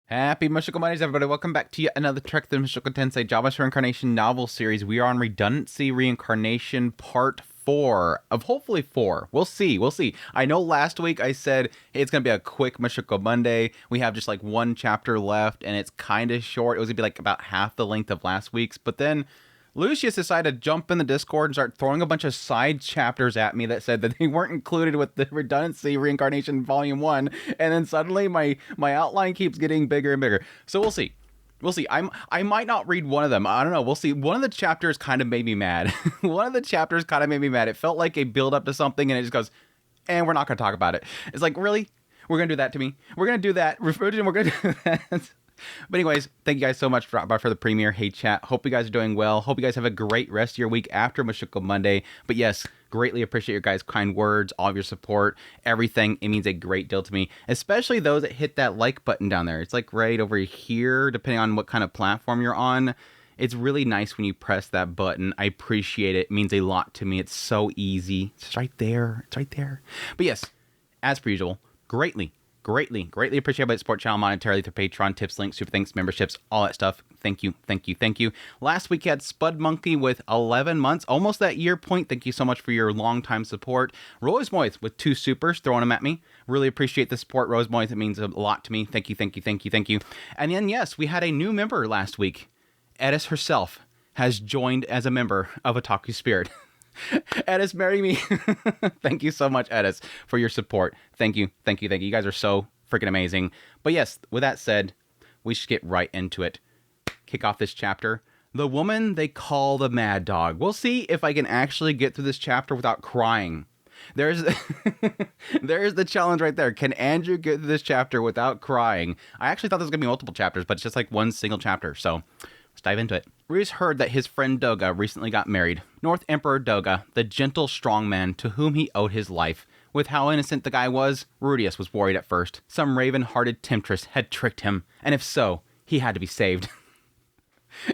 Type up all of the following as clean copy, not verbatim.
Happy Mushoku Mondays, everybody. Welcome back to yet another Trek the Mushoku Tensei Jobless Reincarnation novel series. We are on Redundant Reincarnation Part 4 of hopefully 4. We'll see. I know last week I said, hey, it's going to be a quick Mushoku Monday. We have just like one chapter left, and it's kind of short. It was going to be like about half the length of last week's, but then Lucius decided to jump in the Discord and start throwing a bunch of side chapters at me that said that they weren't included with the Redundancy Reincarnation Volume 1, and then suddenly my outline keeps getting bigger and bigger. So we'll see. I might not read one of them. I don't know. We'll see. One of the chapters kind of made me mad. It felt like a build up to something, and it just goes, and we're not going to talk about it. It's like, really? We're going to do that to me? We're going to do that? We're going to do that? But anyways, thank you guys so much for the premiere. Hey chat, hope you guys are doing well. Hope you guys have a great rest of your week after Mushoku Monday. But yes, greatly appreciate your guys' kind words, all of your support, everything. It means a great deal to me, especially those that hit that like button down there. It's like right over here, depending on what kind of platform you're on. It's really nice when you press that button. I appreciate it. It means a lot to me. It's so easy. It's right there. But yes, as per usual, greatly appreciate by the support channel monetarily through Patreon, tips, links, super thanks, memberships, all that stuff. Thank you. Last week you had Spud Monkey with 11 months, almost that year point. Thank you so much for your long time support. Rose Moist with 2 supers, throwing them at me. Really appreciate the support, Rose Moist. It means a lot to me. Thank you. And then yes, we had a new member last week. Eris herself has joined as a member of Otaku Spirit. Eris, marry me. Thank you so much, Eris, for your support. Thank you. You guys are so freaking amazing. But yes, with that said, we should get right into it. Kick off this chapter. The woman they call the Mad Dog. We'll see if I can actually get through this chapter without crying. There's the challenge right there. Can Andrew get through this chapter without crying? I actually thought there was going to be multiple chapters, but it's just like one single chapter. So let's dive into it. Rudius heard that his friend Dogga recently got married. North Emperor Dogga, the gentle strong man to whom he owed his life. With how innocent the guy was, Rudius was worried at first. Some raven-hearted temptress had tricked him, and if so, he had to be saved.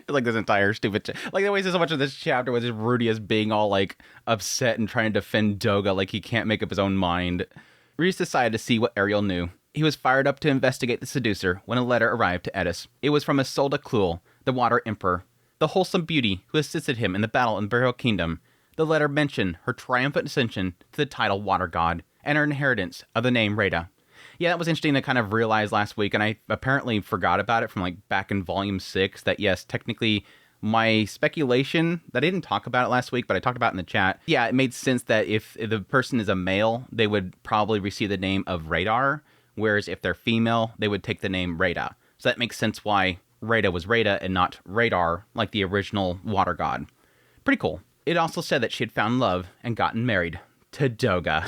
Like this entire stupid... like they wasted so much of this chapter with just Rudius being all like upset and trying to defend Dogga like he can't make up his own mind. Rudius decided to see what Ariel knew. He was fired up to investigate the seducer when a letter arrived to Eris. It was from Isolde Kluel, the Water Emperor, the wholesome beauty who assisted him in the battle in the Burial Kingdom. The letter mentioned her triumphant ascension to the title Water God and her inheritance of the name Reda. Yeah, that was interesting to kind of realize last week, and I apparently forgot about it from like back in Volume 6, that yes, technically my speculation, that I didn't talk about it last week, but I talked about it in the chat. Yeah, it made sense that if the person is a male, they would probably receive the name of Radar, whereas if they're female, they would take the name Reda. So that makes sense why Reda was Reda and not Radar, like the original water god. Pretty cool. It also said that she had found love and gotten married to Dogga.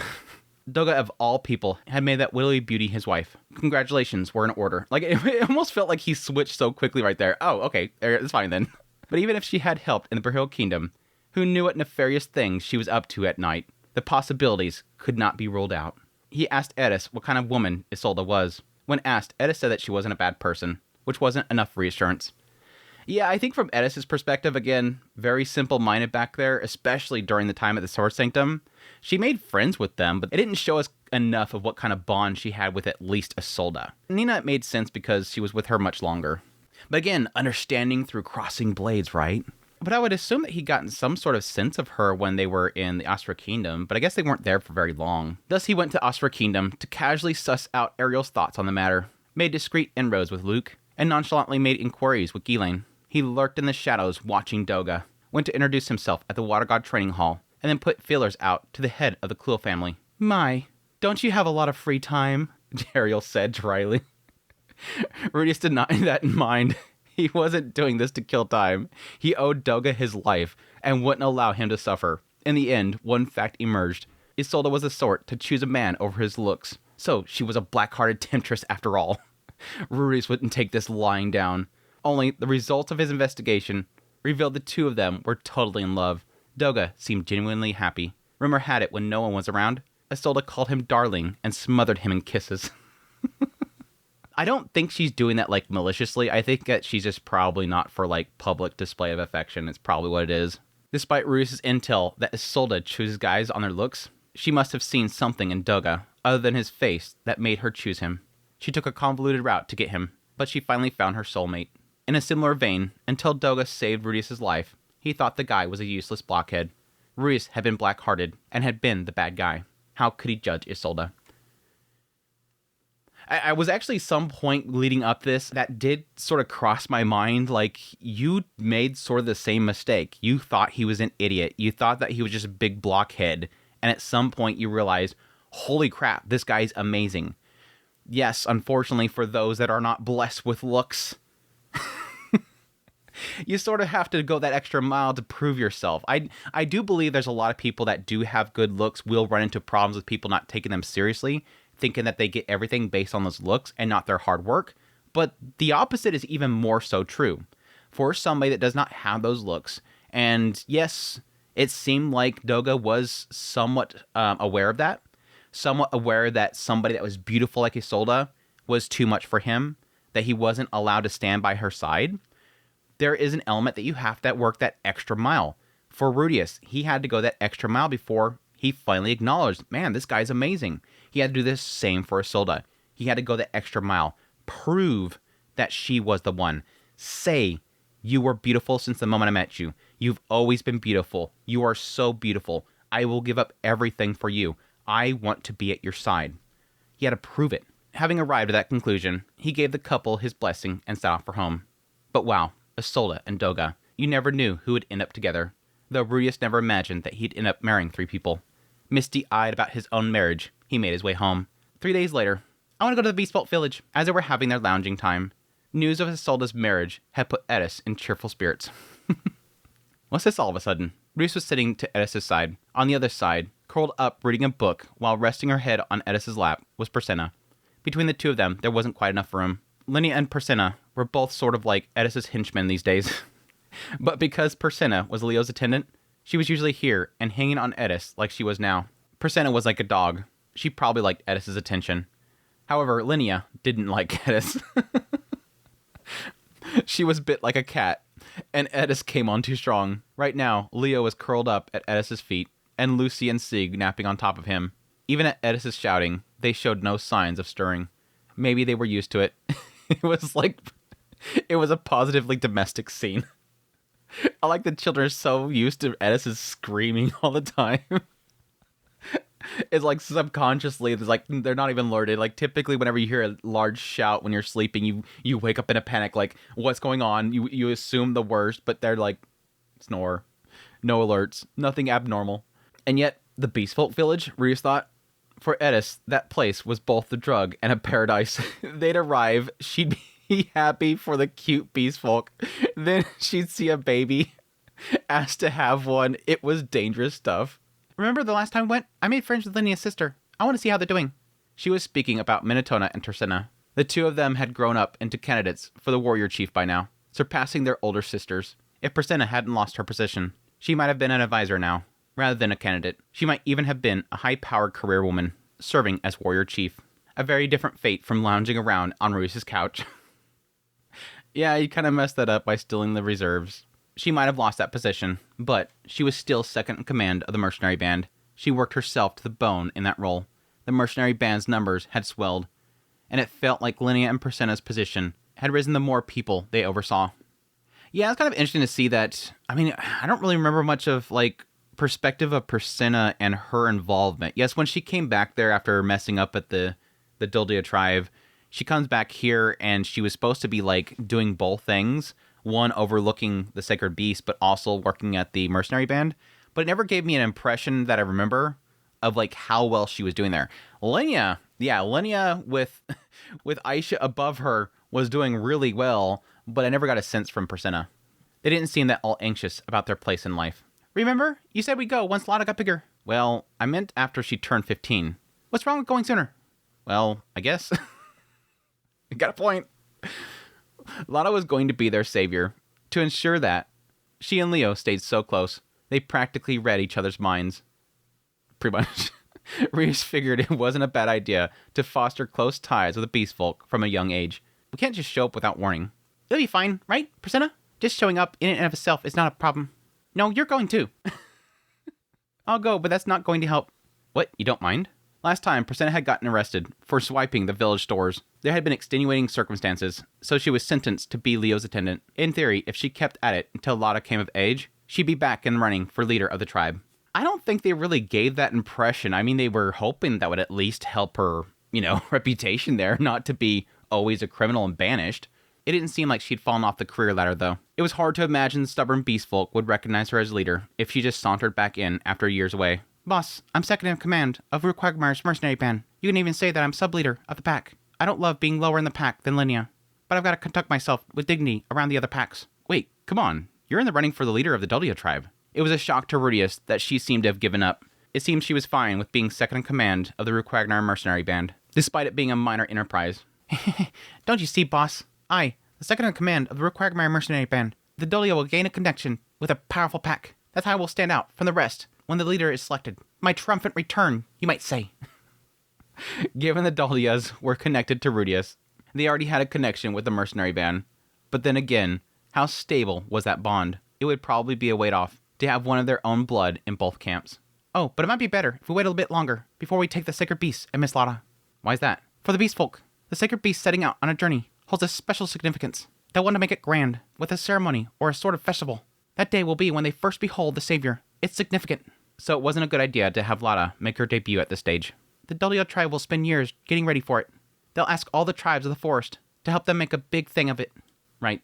Dogga, of all people, had made that willowy beauty his wife. Congratulations were in order. Like, it almost felt like he switched so quickly right there. Oh, okay, it's fine then. But even if she had helped in the Burial Kingdom, who knew what nefarious things she was up to at night? The possibilities could not be ruled out. He asked Eris what kind of woman Isolde was. When asked, Eris said that she wasn't a bad person, which wasn't enough reassurance. Yeah, I think from Eris's perspective, again, very simple-minded back there, especially during the time at the Sword Sanctum. She made friends with them, but it didn't show us enough of what kind of bond she had with at least Isolde. Nina, it made sense because she was with her much longer. But again, understanding through crossing blades, right? But I would assume that he'd gotten some sort of sense of her when they were in the Astra Kingdom, but I guess they weren't there for very long. Thus, he went to Astra Kingdom to casually suss out Ariel's thoughts on the matter, made discreet inroads with Luke, and nonchalantly made inquiries with Ghislaine. He lurked in the shadows watching Dogga, went to introduce himself at the Water God Training Hall, and then put feelers out to the head of the Kluel family. My, don't you have a lot of free time? Ariel said dryly. Rudius did not have that in mind. He wasn't doing this to kill time. He owed Dogga his life and wouldn't allow him to suffer. In the end, one fact emerged. Isolde was the sort to choose a man over his looks. So she was a black-hearted temptress after all. Rudius wouldn't take this lying down. Only the results of his investigation revealed the two of them were totally in love. Dogga seemed genuinely happy. Rumor had it when no one was around, Isolde called him darling and smothered him in kisses. I don't think she's doing that like maliciously. I think that she's just probably not for like public display of affection. It's probably what it is. Despite Rudius' intel that Isolde chooses guys on their looks, she must have seen something in Dogga other than his face that made her choose him. She took a convoluted route to get him. but she finally found her soulmate. In a similar vein, until Dogga saved Rudius' life, he thought the guy was a useless blockhead. Rudius had been black-hearted and had been the bad guy. How could he judge Isolde? I was actually some point leading up this that did sort of cross my mind, like, you made sort of the same mistake. You thought he was an idiot. You thought that he was just a big blockhead. And at some point you realized, holy crap, this guy's amazing. Yes, unfortunately for those that are not blessed with looks, you sort of have to go that extra mile to prove yourself. I do believe there's a lot of people that do have good looks will run into problems with people not taking them seriously, thinking that they get everything based on those looks and not their hard work. But the opposite is even more so true. For somebody that does not have those looks, and yes, it seemed like Dogga was somewhat aware of that, somewhat aware that somebody that was beautiful like Isolde was too much for him, that he wasn't allowed to stand by her side. There is an element that you have to work that extra mile. For Rudius, he had to go that extra mile before he finally acknowledged, man, this guy's amazing. He had to do the same for Isolde. He had to go that extra mile, prove that she was the one. Say, you were beautiful since the moment I met you. You've always been beautiful. You are so beautiful. I will give up everything for you. I want to be at your side. He had to prove it. Having arrived at that conclusion, he gave the couple his blessing and set off for home. But wow, Isolde and Dogga, you never knew who would end up together, though Rudius never imagined that he'd end up marrying 3 people. Misty-eyed about his own marriage, he made his way home. 3 days later, I want to go to the Beast Vault Village. As they were having their lounging time, news of Isolde's marriage had put Eris in cheerful spirits. What's this all of a sudden? Rudius was sitting to Eris' side. On the other side, curled up reading a book while resting her head on Eris' lap, was Persenna. Between the two of them, there wasn't quite enough room. Linnea and Persenna were both sort of like Eris' henchmen these days. But because Persenna was Leo's attendant, she was usually here and hanging on Eris like she was now. Persenna was like a dog. She probably liked Eris' attention. However, Linnea didn't like Eris. She was bit like a cat, and Eris came on too strong. Right now, Leo was curled up at Eris' feet, and Lucy and Sig napping on top of him. Even at Eris' shouting, they showed no signs of stirring. Maybe they were used to it. It was a positively domestic scene. I like the children are so used to Eris' screaming all the time. It's like subconsciously, it's like they're not even alerted. Like typically whenever you hear a large shout when you're sleeping, you wake up in a panic, like what's going on? You assume the worst, but they're like, snore. No alerts, nothing abnormal. And yet, the Beast Vault Village, Rudius thought, for Eris, that place was both the drug and a paradise. They'd arrive, she'd be happy for the cute beast folk. Then she'd see a baby, ask to have one. It was dangerous stuff. Remember the last time we went? I made friends with Linnea's sister. I want to see how they're doing. She was speaking about Minotona and Tersenna. The two of them had grown up into candidates for the warrior chief by now, surpassing their older sisters. If Persenna hadn't lost her position, she might have been an advisor now, rather than a candidate. She might even have been a high-powered career woman, serving as warrior chief. A very different fate from lounging around on Rudius' couch. Yeah, you kind of messed that up by stealing the reserves. She might have lost that position, but she was still second in command of the mercenary band. She worked herself to the bone in that role. The mercenary band's numbers had swelled, and it felt like Linnea and Persenna's position had risen the more people they oversaw. Yeah, it's kind of interesting to see that. I mean, I don't really remember much of, like, perspective of Persenna and her involvement. Yes, when she came back there after messing up at the Duldia tribe, she comes back here and she was supposed to be, like, doing both things. One, overlooking the sacred beast, but also working at the mercenary band. But it never gave me an impression that I remember of, like, how well she was doing there. Linnea with Aisha above her was doing really well, but I never got a sense from Persenna. They didn't seem that all anxious about their place in life. Remember? You said we'd go once Lotta got bigger. Well, I meant after she turned 15. What's wrong with going sooner? Well, I guess. You got a point. Lotta was going to be their savior. To ensure that, she and Leo stayed so close, they practically read each other's minds. Pretty much. Reese figured it wasn't a bad idea to foster close ties with the beast folk from a young age. We can't just show up without warning. It'll be fine, right, Persenna? Just showing up in and of itself is not a problem. No, you're going too. I'll go, but that's not going to help. What, you don't mind? Last time, Presena had gotten arrested for swiping the village stores. There had been extenuating circumstances, so she was sentenced to be Leo's attendant. In theory, if she kept at it until Lotta came of age, she'd be back in running for leader of the tribe. I don't think they really gave that impression. I mean, they were hoping that would at least help her, reputation there, not to be always a criminal and banished. It didn't seem like she'd fallen off the career ladder, though. It was hard to imagine stubborn beast folk would recognize her as leader if she just sauntered back in after years away. Boss, I'm second in command of Quagmire's mercenary band. You can even say that I'm sub-leader of the pack. I don't love being lower in the pack than Linnea, but I've got to conduct myself with dignity around the other packs. Wait, come on. You're in the running for the leader of the Dogga tribe. It was a shock to Rudius that she seemed to have given up. It seemed she was fine with being second in command of the Quagmire mercenary band, despite it being a minor enterprise. Don't you see, boss? I, the second in command of the Quagmire mercenary band, the Dogga will gain a connection with a powerful pack. That's how I will stand out from the rest when the leader is selected. My triumphant return, you might say. Given the Doggas were connected to Rudius, they already had a connection with the mercenary band. But then again, how stable was that bond? It would probably be a weight off to have one of their own blood in both camps. Oh, but it might be better if we wait a little bit longer before we take the sacred beast and Miss Lotta. Why is that? For the beast folk, the sacred beast setting out on a journey holds a special significance. They'll want to make it grand, with a ceremony or a sort of festival. That day will be when they first behold the savior. It's significant. So it wasn't a good idea to have Lotta make her debut at this stage. The Dogga tribe will spend years getting ready for it. They'll ask all the tribes of the forest to help them make a big thing of it. Right.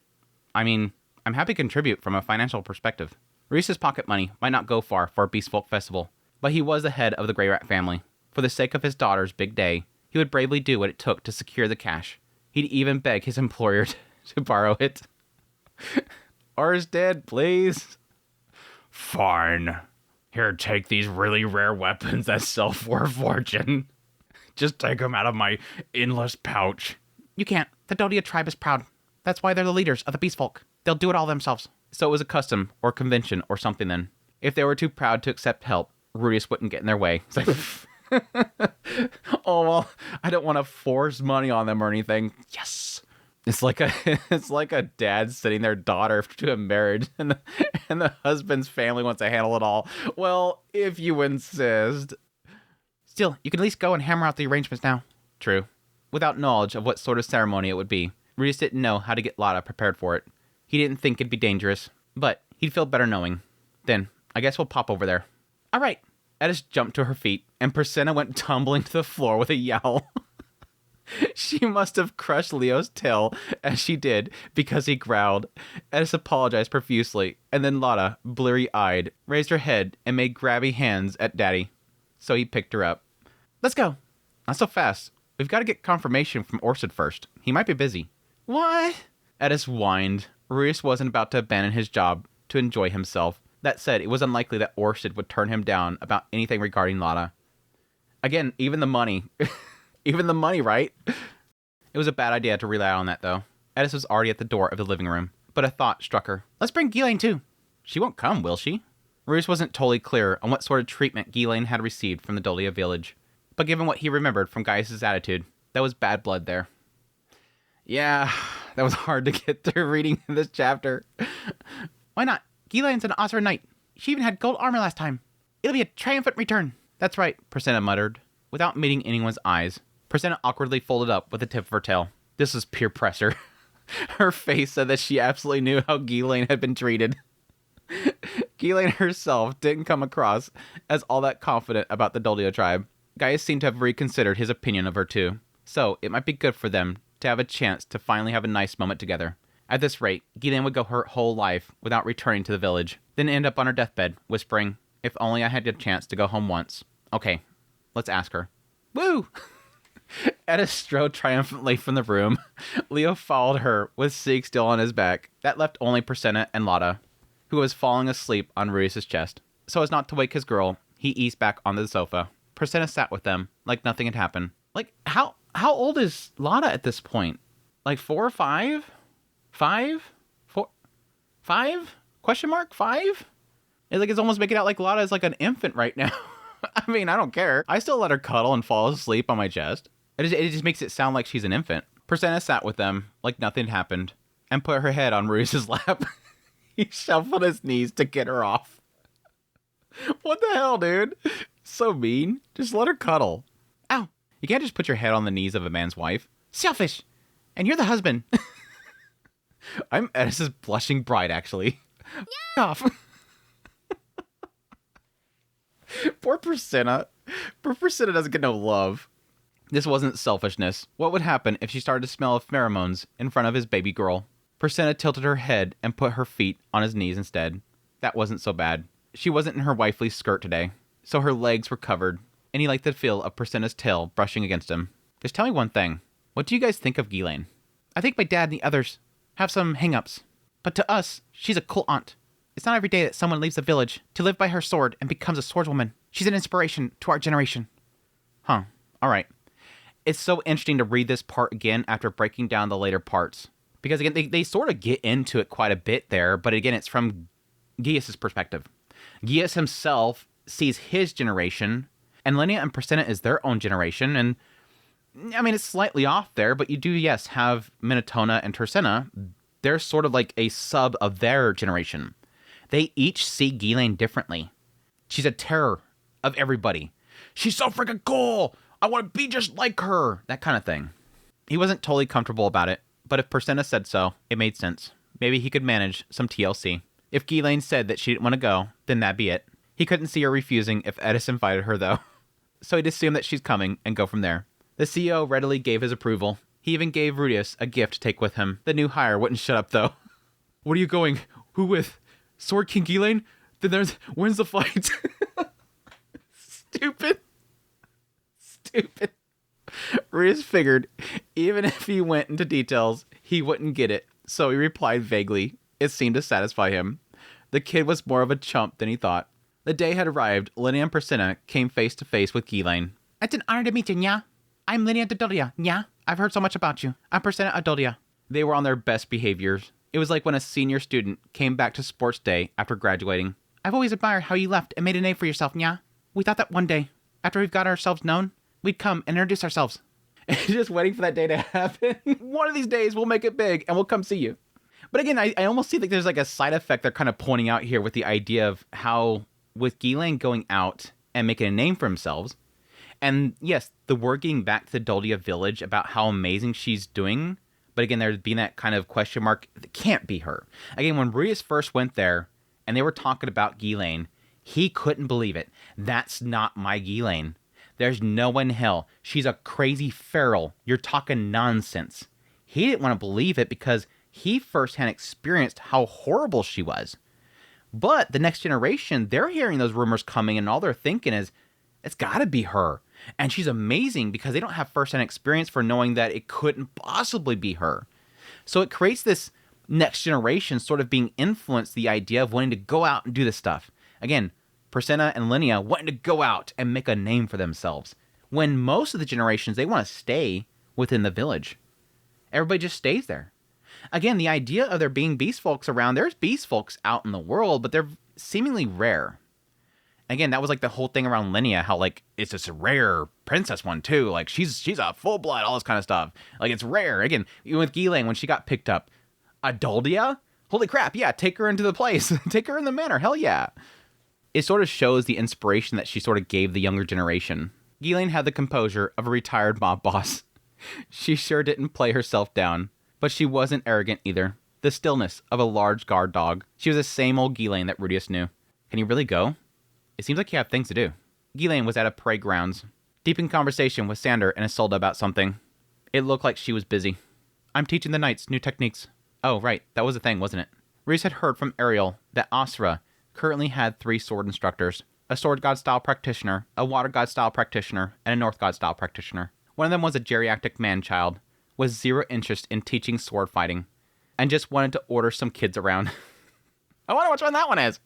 I mean, I'm happy to contribute from a financial perspective. Reese's pocket money might not go far for a Beast Folk festival, but he was the head of the Grey Rat family. For the sake of his daughter's big day, he would bravely do what it took to secure the cash. He'd even beg his employer to borrow it. Ours dead, please. Fine. Here, take these really rare weapons that sell for a fortune. Just take them out of my endless pouch. You can't. The Dogga tribe is proud. That's why they're the leaders of the Beast Folk. They'll do it all themselves. So it was a custom or convention or something then. If they were too proud to accept help, Rudius wouldn't get in their way. It's like, oh, well, I don't want to force money on them or anything. Yes. It's like a dad sending their daughter to a marriage, and the husband's family wants to handle it all. Well, if you insist. Still, you can at least go and hammer out the arrangements now. True. Without knowledge of what sort of ceremony it would be, Rudius didn't know how to get Lotta prepared for it. He didn't think it'd be dangerous, but he'd feel better knowing. Then, I guess we'll pop over there. All right. Eris jumped to her feet, and Presena went tumbling to the floor with a yell. She must have crushed Leo's tail as she did because he growled. Eris apologized profusely, and then Lotta, bleary-eyed, raised her head and made grabby hands at Daddy. So he picked her up. Let's go. Not so fast. We've got to get confirmation from Orsted first. He might be busy. What? Eris whined. Rudius wasn't about to abandon his job to enjoy himself. That said, it was unlikely that Orsted would turn him down about anything regarding Lotta. Again, even the money. Even the money, right? It was a bad idea to rely on that, though. Eris was already at the door of the living room, but a thought struck her. Let's bring Ghislaine, too. She won't come, will she? Rudius wasn't totally clear on what sort of treatment Ghislaine had received from the Dogga village, but given what he remembered from Gaius' attitude, that was bad blood there. Yeah, that was hard to get through reading this chapter. Why not? Ghislaine's an Osra knight. She even had gold armor last time. It'll be a triumphant return. That's right, Presena muttered, without meeting anyone's eyes. Presena awkwardly folded up with the tip of her tail. This was peer pressure. Her face said that she absolutely knew how Ghislaine had been treated. Ghislaine herself didn't come across as all that confident about the Dogga tribe. Gaius seemed to have reconsidered his opinion of her too, so it might be good for them to have a chance to finally have a nice moment together. At this rate, Ghislaine would go her whole life without returning to the village, then end up on her deathbed, whispering, "If only I had a chance to go home once." Okay, let's ask her. Woo! Eris strode triumphantly from the room. Leo followed her with Sieg still on his back. That left only Presena and Lotta, who was falling asleep on Rudius' chest. So as not to wake his girl, he eased back onto the sofa. Presena sat with them like nothing had happened. Like, how old is Lotta at this point? Like 4 or 5? 5? 4? 5? Question mark? 5? It's almost making out like Lotta is like an infant right now. I mean, I don't care. I still let her cuddle and fall asleep on my chest. It just makes it sound like she's an infant. Presena sat with them like nothing happened and put her head on Rudius' lap. He shuffled his knees to get her off. What the hell, dude? So mean. Just let her cuddle. You can't just put your head on the knees of a man's wife. Selfish! And you're the husband. I'm Eris's blushing bride, actually. Off. Poor Priscilla. Poor Priscilla doesn't get no love. This wasn't selfishness. What would happen if she started to smell of pheromones in front of his baby girl? Priscilla tilted her head and put her feet on his knees instead. That wasn't so bad. She wasn't in her wifely skirt today, so her legs were covered, and he liked the feel of Priscilla's tail brushing against him. Just tell me one thing. What do you guys think of Ghislaine? I think my dad and the others have some hang-ups, but to us, she's a cool aunt. It's not every day that someone leaves the village to live by her sword and becomes a swordswoman. She's an inspiration to our generation. Huh. All right. It's so interesting to read this part again after breaking down the later parts. Because again, they sort of get into it quite a bit there, but again, it's from Gius's perspective. Gius himself sees his generation, and Linnea and Priscilla is their own generation, and I mean, it's slightly off there, but you do, yes, have Minotona and Tersina. They're sort of like a sub of their generation. They each see Ghislaine differently. She's a terror of everybody. She's so freaking cool! I want to be just like her! That kind of thing. He wasn't totally comfortable about it, but if Priscilla said so, it made sense. Maybe he could manage some TLC. If Ghislaine said that she didn't want to go, then that'd be it. He couldn't see her refusing if Eris invited her, though. So he'd assume that she's coming and go from there. The CEO readily gave his approval. He even gave Rudius a gift to take with him. The new hire wouldn't shut up, though. What are you going? Who with? Sword King Ghislaine? Then when's the fight? Stupid. Rudius figured, even if he went into details, he wouldn't get it. So he replied vaguely. It seemed to satisfy him. The kid was more of a chump than he thought. The day had arrived. Linnea and Priscilla came face to face with Ghislaine. It's an honor to meet you, nya. I'm Linnea Dodolia, nya. I've heard so much about you. I'm Priscilla Adolia. They were on their best behaviors. It was like when a senior student came back to sports day after graduating. I've always admired how you left and made a name for yourself, nya. We thought that one day, after we've got ourselves known, we'd come and introduce ourselves. Just waiting for that day to happen. One of these days, we'll make it big and we'll come see you. But again, I almost see like there's like a side effect they're kind of pointing out here with the idea of how with Ghislaine going out and making a name for themselves, and yes, the word getting back to the Doldia village about how amazing she's doing, but again, there's being that kind of question mark, it can't be her. Again, when Rudius first went there and they were talking about Ghislaine, he couldn't believe it. That's not my Ghislaine. There's no one in hell. She's a crazy feral. You're talking nonsense. He didn't want to believe it because he firsthand experienced how horrible she was. But the next generation, they're hearing those rumors coming and all they're thinking is, it's got to be her. And she's amazing because they don't have firsthand experience for knowing that it couldn't possibly be her. So it creates this next generation sort of being influenced the idea of wanting to go out and do this stuff. Again, Priscilla and Linnea wanting to go out and make a name for themselves. When most of the generations, they want to stay within the village. Everybody just stays there. Again, the idea of there being beast folks around, there's beast folks out in the world, but they're seemingly rare. Again, that was like the whole thing around Linnea, how like it's this rare princess one too. Like she's a full blood, all this kind of stuff. Like it's rare. Again, with Ghislaine when she got picked up, Adoldia? Holy crap! Yeah, take her into the place, take her in the manor. Hell yeah! It sort of shows the inspiration that she sort of gave the younger generation. Ghislaine had the composure of a retired mob boss. She sure didn't play herself down, but she wasn't arrogant either. The stillness of a large guard dog. She was the same old Ghislaine that Rudius knew. Can you really go? It seems like you have things to do. Ghislaine was at a parade grounds, deep in conversation with Sander and Isolde about something. It looked like she was busy. I'm teaching the knights new techniques. Oh, right, that was the thing, wasn't it? Reese had heard from Ariel that Asra currently had 3 sword instructors. A sword god style practitioner, a water god style practitioner, and a north god style practitioner. One of them was a geriatric man-child, with 0 interest in teaching sword fighting, and just wanted to order some kids around. I wonder which one that one is!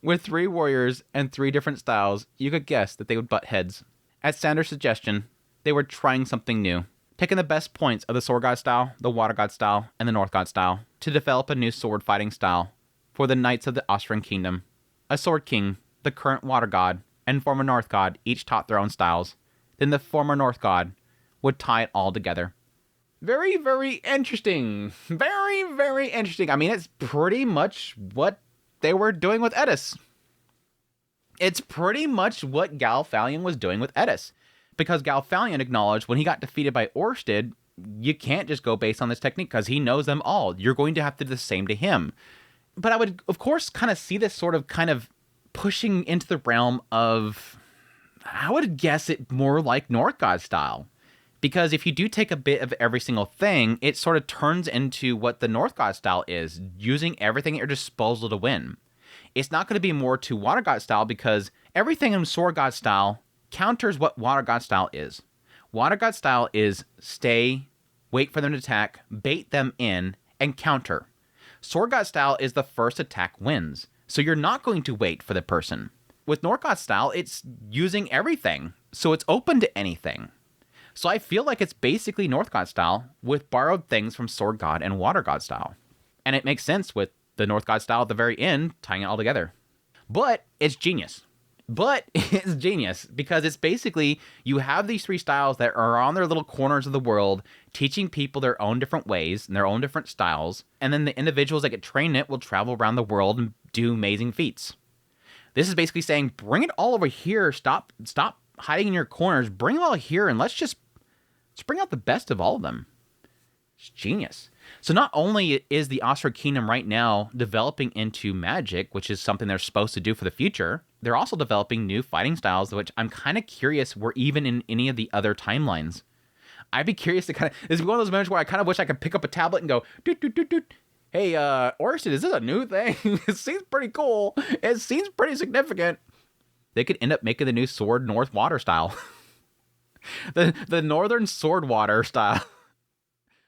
With 3 warriors and 3 different styles, you could guess that they would butt heads. At Sander's suggestion, they were trying something new, taking the best points of the sword god style, the water god style, and the north god style, to develop a new sword fighting style for the knights of the Austrian kingdom. A sword king, the current water god, and former north god each taught their own styles. Then the former north god would tie it all together. Very, very interesting. Very, very interesting. I mean, it's pretty much what they were doing with Eris. It's pretty much what Galfalion was doing with Eris. Because Galfalion acknowledged when he got defeated by Orsted, you can't just go based on this technique because he knows them all. You're going to have to do the same to him. But I would, of course, kind of see this sort of kind of pushing into the realm of, I would guess it more like Northgod style. Because if you do take a bit of every single thing, it sort of turns into what the Northgod style is, using everything at your disposal to win. It's not going to be more to Water God style because everything in Sword God style counters what Water God style is. Water God style is stay, wait for them to attack, bait them in, and counter. Sword God style is the first attack wins, so you're not going to wait for the person. With Northgod style, it's using everything, so it's open to anything. So I feel like it's basically Northgod style with borrowed things from Sword God and Water God style. And it makes sense with the Northgod style at the very end, tying it all together. But it's genius. Because it's basically, you have these three styles that are on their little corners of the world, teaching people their own different ways and their own different styles, and then the individuals that get trained in it will travel around the world and do amazing feats. This is basically saying, bring it all over here, stop hiding in your corners, bring it all here, and let's bring out the best of all of them. It's genius. So not only is the Oxford Kingdom right now developing into magic, which is something they're supposed to do for the future, they're also developing new fighting styles, which I'm kind of curious were even in any of the other timelines. I'd be curious to kind of, this is one of those moments where I kind of wish I could pick up a tablet and go, doot, doot, doot, doot. Hey, Orsted, is this a new thing? It seems pretty cool. It seems pretty significant. They could end up making the new Sword North Water style. the Northern Sword Water style.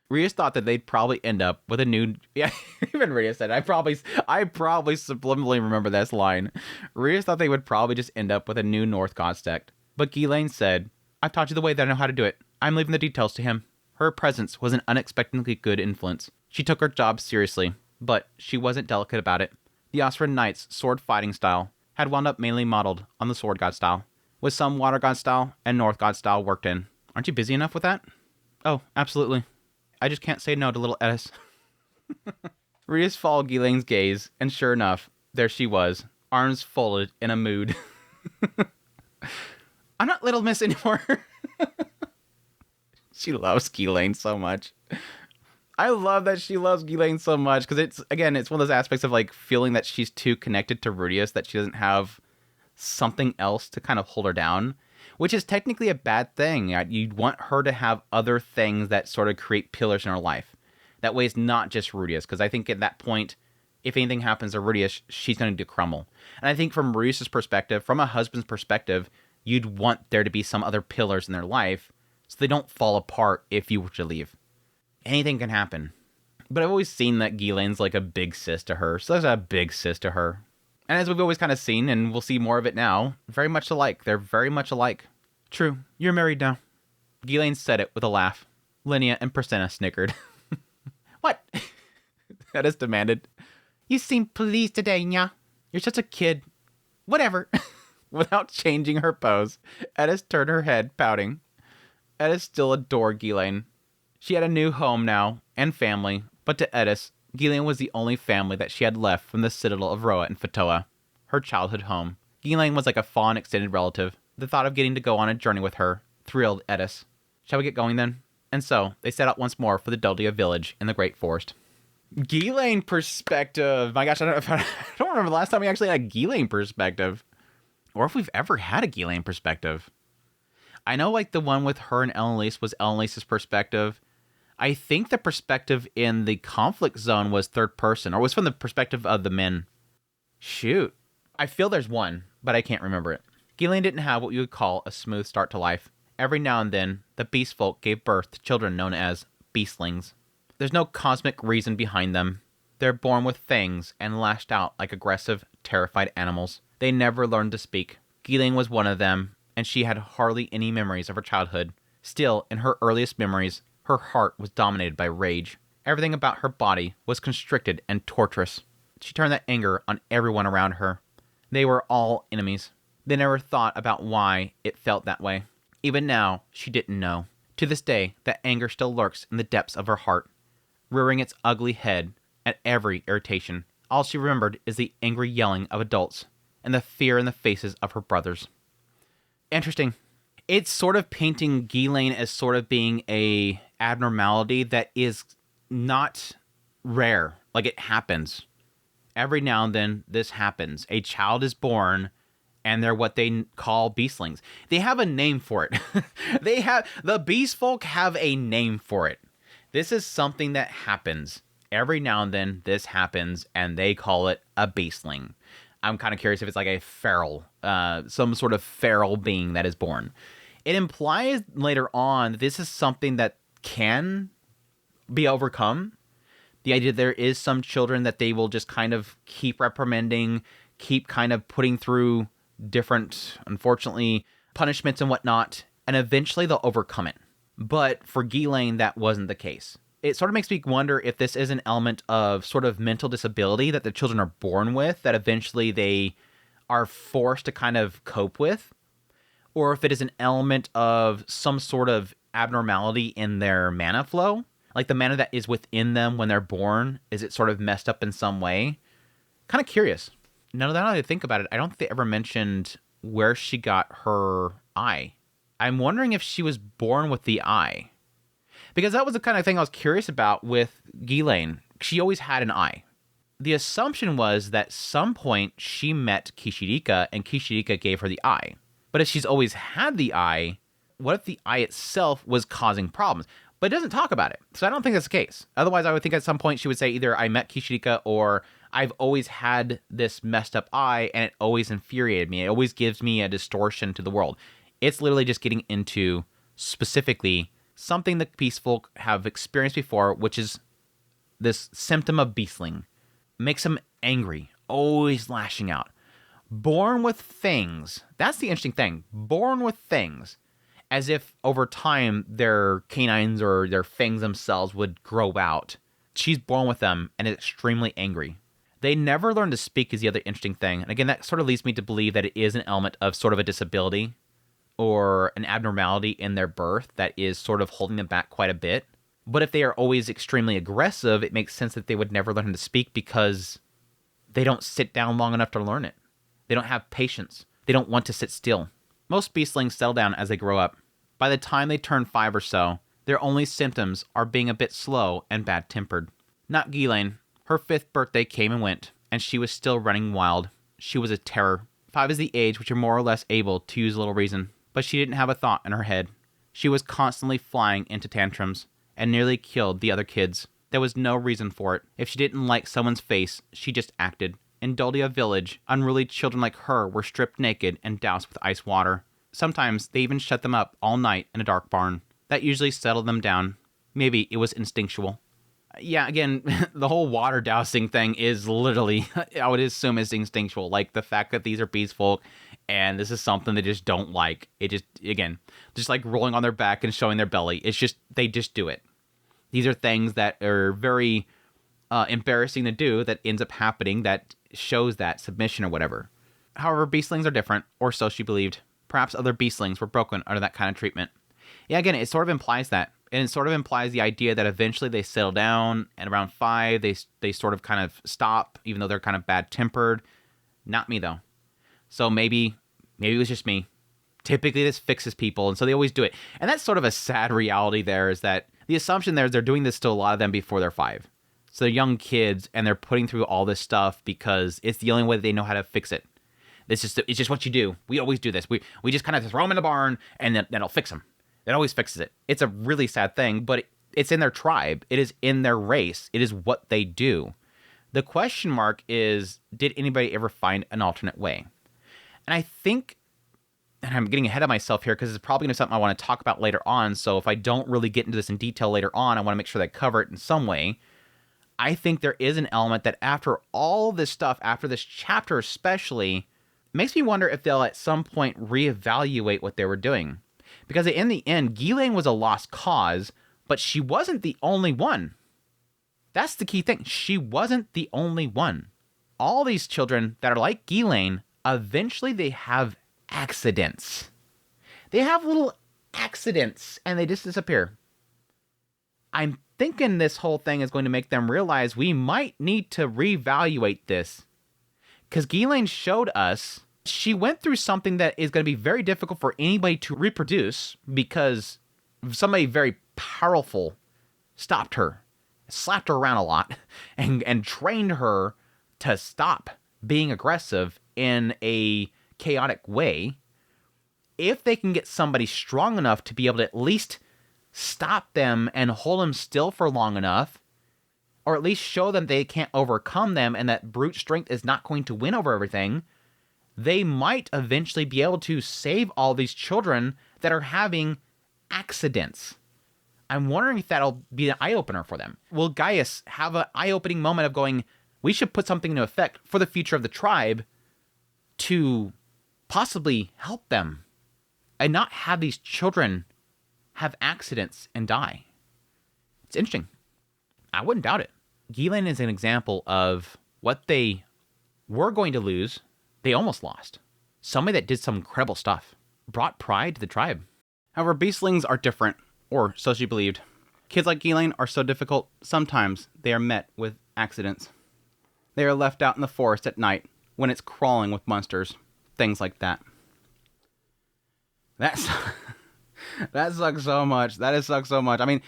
Rudius thought that they'd probably end up with a new... Yeah, even Rudius said, I probably subliminally remember this line. Rudius thought they would probably just end up with a new Northgod sect. But Ghislaine said, I've taught you the way that I know how to do it. I'm leaving the details to him. Her presence was an unexpectedly good influence. She took her job seriously, but she wasn't delicate about it. The Osran Knight's sword fighting style had wound up mainly modeled on the Sword God style, with some Water God style and North God style worked in. Aren't you busy enough with that? Oh, absolutely. I just can't say no to little Eris. Rudius followed Ghislaine's gaze, and sure enough, there she was, arms folded in a mood. I'm not Little Miss anymore. She loves Ghislaine so much. I love that she loves Ghislaine so much, because it's one of those aspects of like feeling that she's too connected to Rudius, that she doesn't have something else to kind of hold her down. Which is technically a bad thing. You'd want her to have other things that sort of create pillars in her life. That way it's not just Rudius, because I think at that point, if anything happens to Rudius, she's going to crumble. And I think from Rudius' perspective, from a husband's perspective, you'd want there to be some other pillars in their life so they don't fall apart if you were to leave. Anything can happen. But I've always seen that Ghislaine's like a big sis to her. So there's a big sis to her. And as we've always kind of seen, and we'll see more of it now, very much alike. They're very much alike. True, you're married now. Ghislaine said it with a laugh. Linnea and Priscilla snickered. What? Eris demanded. You seem pleased today, Nya. You're such a kid. Whatever. Without changing her pose, Eris turned her head, pouting. Eris still adored Ghislaine. She had a new home now, and family, but to Eris, Ghislaine was the only family that she had left from the citadel of Roa and Fatoa, her childhood home. Ghislaine was like a fond extended relative. The thought of getting to go on a journey with her thrilled Eris. Shall we get going then? And so, they set out once more for the Dogga village in the Great Forest. Ghislaine perspective. My gosh, I don't remember the last time we actually had a Ghislaine perspective. Or if we've ever had a Ghislaine perspective. I know like the one with her and Ellenlise was Ellenlise's perspective. I think the perspective in the conflict zone was third person, or was from the perspective of the men. Shoot. I feel there's one, but I can't remember it. Ghislaine didn't have what you would call a smooth start to life. Every now and then, the beast folk gave birth to children known as beastlings. There's no cosmic reason behind them. They're born with fangs and lashed out like aggressive, terrified animals. They never learned to speak. Ghislaine was one of them, and she had hardly any memories of her childhood. Still, in her earliest memories, her heart was dominated by rage. Everything about her body was constricted and torturous. She turned that anger on everyone around her. They were all enemies. They never thought about why it felt that way. Even now, she didn't know. To this day, that anger still lurks in the depths of her heart, rearing its ugly head at every irritation. All she remembered is the angry yelling of adults and the fear in the faces of her brothers. Interesting. It's sort of painting Ghislaine as sort of being a abnormality that is not rare. Like, it happens. Every now and then, this happens. A child is born, and they're what they call beastlings. They have a name for it. The beast folk have a name for it. This is something that happens. Every now and then, this happens, and they call it a beastling. I'm kind of curious if it's like a feral, some sort of feral being that is born. It implies later on that this is something that can be overcome. The idea there is some children that they will just kind of keep reprimanding, keep kind of putting through different, unfortunately, punishments and whatnot, and eventually they'll overcome it. But for Ghislaine, that wasn't the case. It sort of makes me wonder if this is an element of sort of mental disability that the children are born with, that eventually they are forced to kind of cope with, or if it is an element of some sort of abnormality in their mana flow. Like the mana that is within them when they're born, is it sort of messed up in some way? Kind of curious. Now that I think about it, I don't think they ever mentioned where she got her eye. I'm wondering if she was born with the eye. Because that was the kind of thing I was curious about with Ghislaine. She always had an eye. The assumption was that at some point she met Kishirika, and Kishirika gave her the eye. But if she's always had the eye, what if the eye itself was causing problems? But it doesn't talk about it, so I don't think that's the case. Otherwise, I would think at some point she would say either I met Kishirika or I've always had this messed up eye and it always infuriated me. It always gives me a distortion to the world. It's literally just getting into specifically something that peaceful have experienced before, which is this symptom of beastling. Makes them angry, always lashing out. Born with things. That's the interesting thing. Born with things. As if over time their canines or their fangs themselves would grow out. She's born with them and is extremely angry. They never learn to speak is the other interesting thing. And again, that sort of leads me to believe that it is an element of sort of a disability or an abnormality in their birth that is sort of holding them back quite a bit. But if they are always extremely aggressive, it makes sense that they would never learn to speak because they don't sit down long enough to learn it. They don't have patience. They don't want to sit still. Most beastlings settle down as they grow up. By the time they turn 5 or so, their only symptoms are being a bit slow and bad-tempered. Not Ghislaine. Her 5th birthday came and went, and she was still running wild. She was a terror. 5 is the age which you're more or less able to use a little reason, but she didn't have a thought in her head. She was constantly flying into tantrums, and nearly killed the other kids. There was no reason for it. If she didn't like someone's face, she just acted. In Doldia village, unruly children like her were stripped naked and doused with ice water. Sometimes they even shut them up all night in a dark barn. That usually settled them down. Maybe it was instinctual. Yeah, again, the whole water dousing thing is literally, I would assume, is instinctual. Like the fact that these are beast folk and this is something they just don't like. It just, again, just like rolling on their back and showing their belly. It's just, they just do it. These are things that are very embarrassing to do that ends up happening that shows that submission or whatever. However, beastlings are different, or so she believed. Perhaps other beastlings were broken under that kind of treatment. Yeah, again, it sort of implies that. And it sort of implies the idea that eventually they settle down, and around 5, they sort of kind of stop, even though they're kind of bad-tempered. Not me, though. So maybe it was just me. Typically, this fixes people, and so they always do it. And that's sort of a sad reality there, is that the assumption there is they're doing this to a lot of them before they're 5. So they're young kids, and they're putting through all this stuff because it's the only way they know how to fix it. It's just what you do. We always do this. We just kind of throw them in the barn, and then it'll fix them. It always fixes it. It's a really sad thing, but it's in their tribe. It is in their race. It is what they do. The question mark is, did anybody ever find an alternate way? And I think, and I'm getting ahead of myself here because it's probably going to be something I want to talk about later on, so if I don't really get into this in detail later on, I want to make sure that I cover it in some way. I think there is an element that after all this stuff, after this chapter especially, makes me wonder if they'll at some point reevaluate what they were doing. Because in the end, Ghislaine was a lost cause, but she wasn't the only one. That's the key thing. She wasn't the only one. All these children that are like Ghislaine, eventually they have accidents. They have little accidents, and they just disappear. I'm thinking this whole thing is going to make them realize we might need to reevaluate this. Because Ghislaine showed us She went through something that is going to be very difficult for anybody to reproduce because somebody very powerful stopped her, slapped her around a lot, and trained her to stop being aggressive in a chaotic way. If they can get somebody strong enough to be able to at least stop them and hold them still for long enough, or at least show them they can't overcome them and that brute strength is not going to win over everything, they might eventually be able to save all these children that are having accidents. I'm wondering if that'll be an eye-opener for them. Will Gaius have an eye-opening moment of going, we should put something into effect for the future of the tribe to possibly help them and not have these children have accidents and die? It's interesting. I wouldn't doubt it. Ghislaine is an example of what they were going to lose. They almost lost. Somebody that did some incredible stuff. Brought pride to the tribe. However, beastlings are different, or so she believed. Kids like Ghislaine are so difficult, sometimes they are met with accidents. They are left out in the forest at night when it's crawling with monsters. Things like that. That sucks so much. That sucks so much. I mean,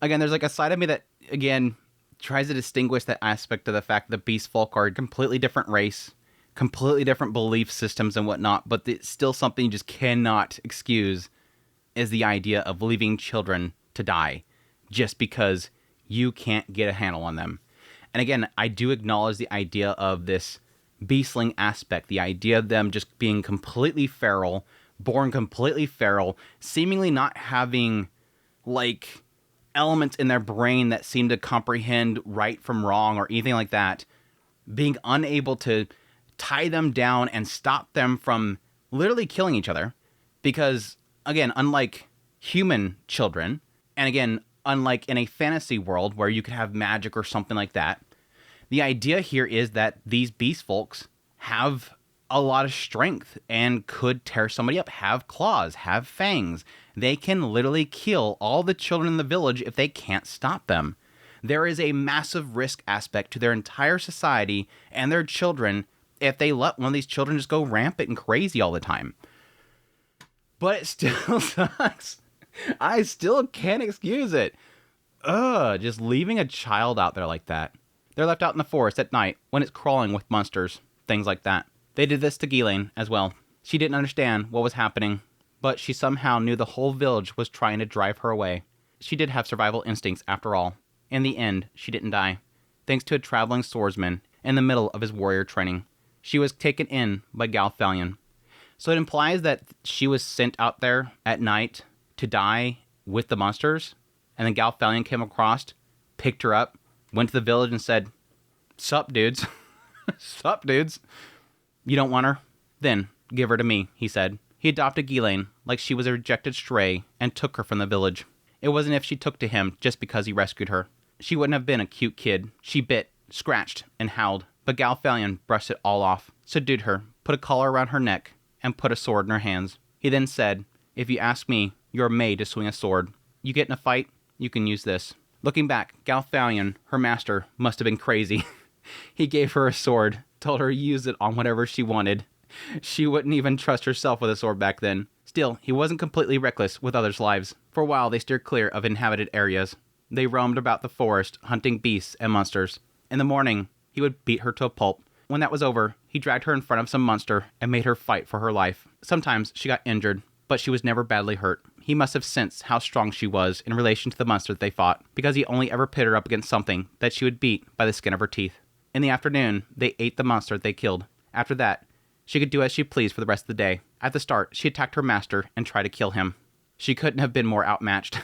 again, there's like a side of me that, again, tries to distinguish that aspect of the fact that beast folk are a completely different race, completely different belief systems and whatnot, but it's still something you just cannot excuse is the idea of leaving children to die just because you can't get a handle on them. And again, I do acknowledge the idea of this beastling aspect, the idea of them just being completely feral, born completely feral, seemingly not having, like, elements in their brain that seem to comprehend right from wrong or anything like that, being unable to tie them down and stop them from literally killing each other. Because, again, unlike human children, and again, unlike in a fantasy world where you could have magic or something like that, the idea here is that these beast folks have a lot of strength and could tear somebody up, have claws, have fangs. They can literally kill all the children in the village if they can't stop them. There is a massive risk aspect to their entire society and their children if they let one of these children just go rampant and crazy all the time. But it still sucks. I still can't excuse it. Just leaving a child out there like that. They're left out in the forest at night when it's crawling with monsters, things like that. They did this to Ghislaine as well. She didn't understand what was happening, but she somehow knew the whole village was trying to drive her away. She did have survival instincts after all. In the end, she didn't die, thanks to a traveling swordsman in the middle of his warrior training. She was taken in by Galfalion. So it implies that she was sent out there at night to die with the monsters, and then Galfalion came across, picked her up, went to the village and said, "Sup, dudes? Sup, dudes? You don't want her? Then give her to me," he said. He adopted Ghislaine like she was a rejected stray and took her from the village. It wasn't if she took to him just because he rescued her. She wouldn't have been a cute kid. She bit, scratched, and howled, but Galfalion brushed it all off, subdued her, put a collar around her neck, and put a sword in her hands. He then said, "If you ask me, you're made to swing a sword. You get in a fight, you can use this." Looking back, Galfalion, her master, must have been crazy. He gave her a sword, told her to use it on whatever she wanted. She wouldn't even trust herself with a sword back then. Still, he wasn't completely reckless with others' lives. For a while, they steered clear of inhabited areas. They roamed about the forest, hunting beasts and monsters. In the morning, he would beat her to a pulp. When that was over, he dragged her in front of some monster and made her fight for her life. Sometimes she got injured, but she was never badly hurt. He must have sensed how strong she was in relation to the monster that they fought, because he only ever pit her up against something that she would beat by the skin of her teeth. In the afternoon, they ate the monster they killed. After that, she could do as she pleased for the rest of the day. At the start, she attacked her master and tried to kill him. She couldn't have been more outmatched.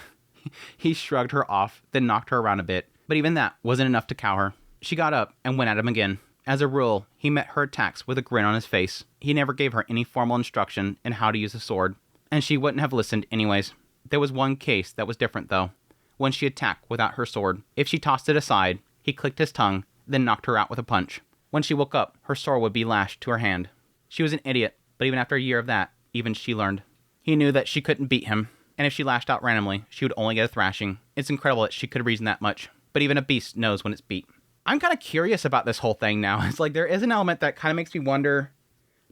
He shrugged her off, then knocked her around a bit, but even that wasn't enough to cow her. She got up and went at him again. As a rule, he met her attacks with a grin on his face. He never gave her any formal instruction in how to use a sword, and she wouldn't have listened anyways. There was one case that was different, though. When she attacked without her sword, if she tossed it aside, he clicked his tongue, then knocked her out with a punch. When she woke up, her sword would be lashed to her hand. She was an idiot, but even after a year of that, even she learned. He knew that she couldn't beat him, and if she lashed out randomly, she would only get a thrashing. It's incredible that she could reason that much, but even a beast knows when it's beat. I'm kind of curious about this whole thing now. It's like there is an element that kind of makes me wonder,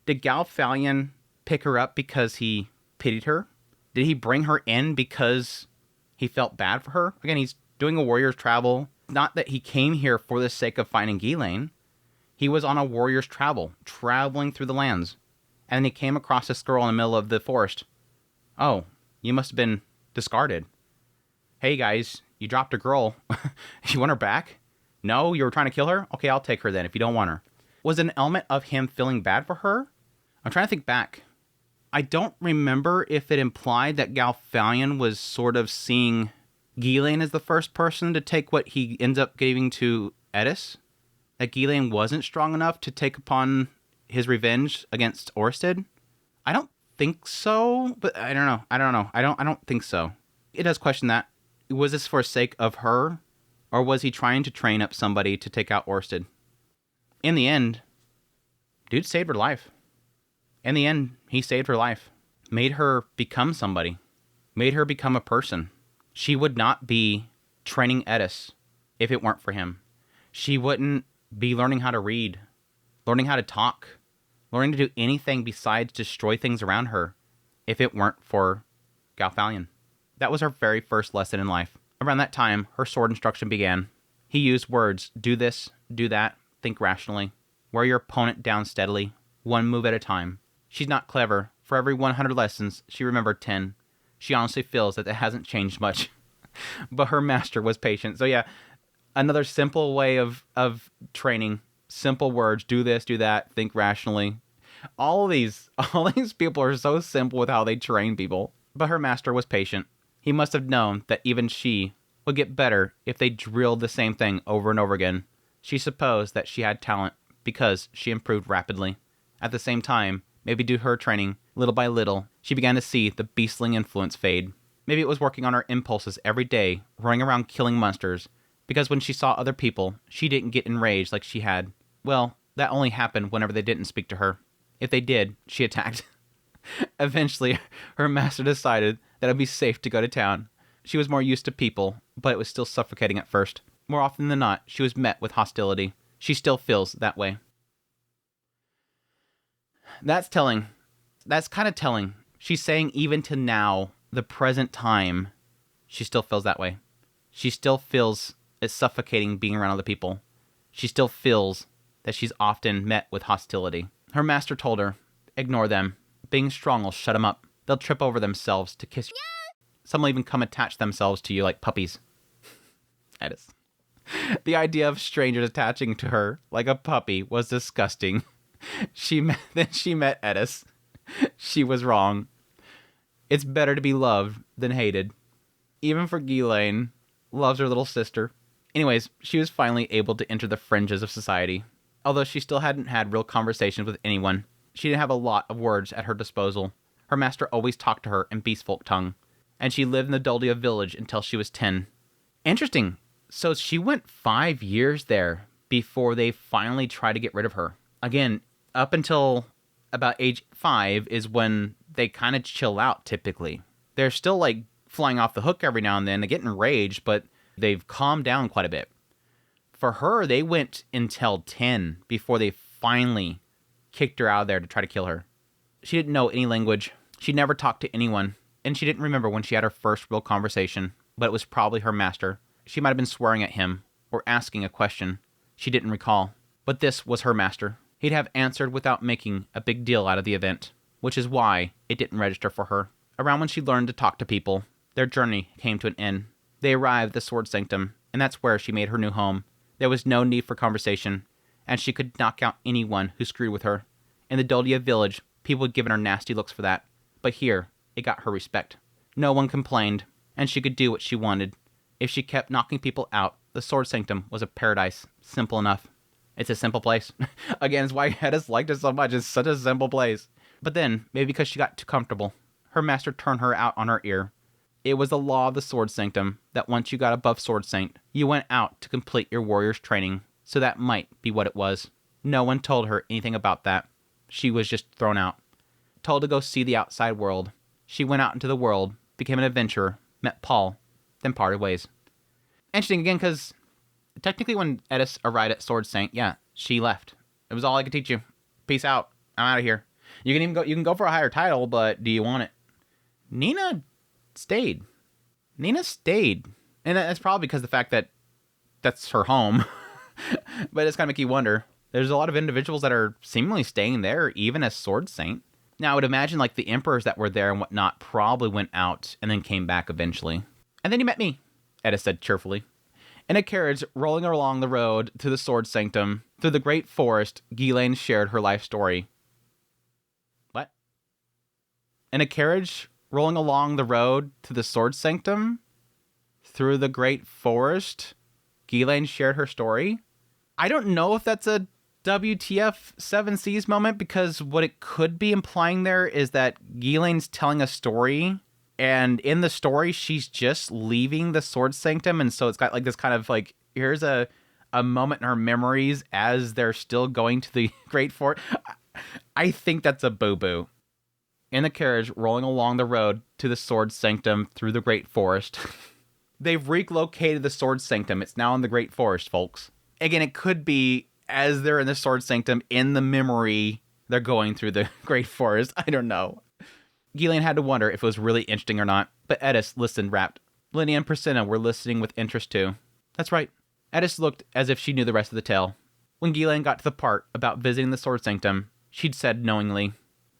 Did Galfalion pick her up because he pitied her? Did he bring her in because he felt bad for her? Again, he's doing a warrior's travel. Not that he came here for the sake of finding Ghislaine. He was on a warrior's travel, traveling through the lands. And then he came across this girl in the middle of the forest. Oh, you must have been discarded. Hey guys, you dropped a girl. You want her back? No, you were trying to kill her? Okay, I'll take her then if you don't want her. Was it an element of him feeling bad for her? I'm trying to think back. I don't remember if it implied that Galfalion was sort of seeing Ghislaine as the first person to take what he ends up giving to Eris. That Ghislaine wasn't strong enough to take upon his revenge against Orsted. I don't think so, but I don't know. I don't think so. It does question that. Was this for the sake of her, or was he trying to train up somebody to take out Orsted? In the end, dude saved her life. In the end, he saved her life. Made her become somebody. Made her become a person. She would not be training Eris if it weren't for him. She wouldn't be learning how to read, learning how to talk, learning to do anything besides destroy things around her if it weren't for Galfalion. That was her very first lesson in life. Around that time, her sword instruction began. He used words, do this, do that, think rationally, wear your opponent down steadily, one move at a time. She's not clever. For every 100 lessons, she remembered 10. She honestly feels that it hasn't changed much. But her master was patient. So yeah, another simple way of training. Simple words, do this, do that, think rationally. All these people are so simple with how they train people. But her master was patient. He must have known that even she would get better if they drilled the same thing over and over again. She supposed that she had talent because she improved rapidly. At the same time, maybe due to her training, little by little, she began to see the beastling influence fade. Maybe it was working on her impulses every day, running around killing monsters, because when she saw other people, she didn't get enraged like she had. Well, that only happened whenever they didn't speak to her. If they did, she attacked. Eventually, her master decided that it would be safe to go to town. She was more used to people, but it was still suffocating at first. More often than not, she was met with hostility. She still feels that way. That's telling. That's kind of telling. She's saying even to now, the present time, she still feels that way. She still feels it's suffocating being around other people. She still feels that she's often met with hostility. Her master told her, ignore them. Being strong will shut them up. They'll trip over themselves to kiss you. Some will even come attach themselves to you like puppies. Eris. The idea of strangers attaching to her like a puppy was disgusting. Then she met Eris. She was wrong. It's better to be loved than hated. Even for Ghislaine, loves her little sister. Anyways, she was finally able to enter the fringes of society. Although she still hadn't had real conversations with anyone, she didn't have a lot of words at her disposal. Her master always talked to her in beastfolk tongue, and she lived in the Dogga village until she was 10. Interesting. So she went 5 years there before they finally tried to get rid of her. Again, up until about age 5 is when they kind of chill out typically. They're still like flying off the hook every now and then. They get enraged, but they've calmed down quite a bit. For her, they went until 10 before they finally kicked her out of there to try to kill her. She didn't know any language. She never talked to anyone. And she didn't remember when she had her first real conversation, but it was probably her master. She might have been swearing at him or asking a question. She didn't recall. But this was her master. He'd have answered without making a big deal out of the event, which is why it didn't register for her. Around when she learned to talk to people, their journey came to an end. They arrived at the Sword Sanctum, and that's where she made her new home. There was no need for conversation, and she could knock out anyone who screwed with her. In the Dogga village, people had given her nasty looks for that, but here, it got her respect. No one complained, and she could do what she wanted. If she kept knocking people out, the Sword Sanctum was a paradise. Simple enough. It's a simple place. Again, it's why Eris liked it so much. It's such a simple place. But then, maybe because she got too comfortable, her master turned her out on her ear. It was the law of the Sword Sanctum that once you got above Sword Saint, you went out to complete your warrior's training. So that might be what it was. No one told her anything about that. She was just thrown out. Told to go see the outside world. She went out into the world, became an adventurer, met Paul, then parted ways. Interesting again, because technically when Eris arrived at Sword Saint, yeah, she left. It was all I could teach you. Peace out. I'm out of here. You can go for a higher title, but do you want it? Nina stayed. Nina stayed. And that's probably because of the fact that that's her home. But it's kind of make you wonder. There's a lot of individuals that are seemingly staying there, even as Sword Saint. Now, I would imagine like the emperors that were there and whatnot probably went out and then came back eventually. And then you met me, Eris said cheerfully. In a carriage rolling along the road to the Sword Sanctum, through the great forest, Ghislaine shared her life story. What? In a carriage rolling along the road to the Sword Sanctum, through the great forest, Ghislaine shared her story? I don't know if that's a WTF 7Cs moment, because what it could be implying there is that Ghislaine's telling a story, and in the story she's just leaving the Sword Sanctum, and so it's got like this kind of like, here's a moment in her memories as they're still going to the Great Fort. I think that's a boo-boo. In the carriage rolling along the road to the Sword Sanctum through the Great Forest. They've relocated the Sword Sanctum. It's now in the Great Forest, folks. Again, it could be as they're in the Sword Sanctum, in the memory, they're going through the Great Forest. I don't know. Ghislaine had to wonder if it was really interesting or not, but Eris listened rapt. Linnea and Priscilla were listening with interest too. That's right. Eris looked as if she knew the rest of the tale. When Ghislaine got to the part about visiting the Sword Sanctum, she'd said knowingly,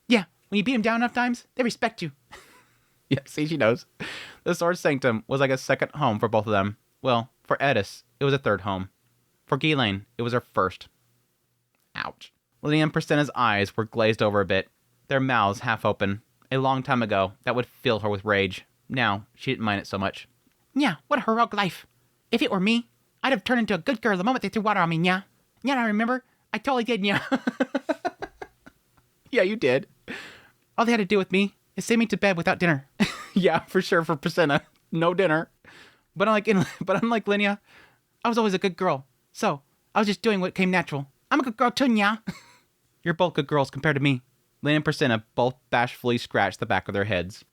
"Yeah, when you beat them down enough times, they respect you." Yeah, see, she knows. The Sword Sanctum was like a second home for both of them. Well, for Eris, it was a third home. For Ghislaine, it was her first. Ouch. Linnea and Priscilla's eyes were glazed over a bit, their mouths half open. A long time ago, that would fill her with rage. Now, she didn't mind it so much. "Yeah, what a heroic life. If it were me, I'd have turned into a good girl the moment they threw water on me, yeah. Yeah, I remember. I totally did, yeah." Yeah, you did. "All they had to do with me is send me to bed without dinner." Yeah, for sure, for Priscilla. No dinner. But unlike Linnea, I was always a good girl. So, I was just doing what came natural. I'm a good girl too, yeah. "You're both good girls compared to me." Linnea and Priscilla both bashfully scratched the back of their heads.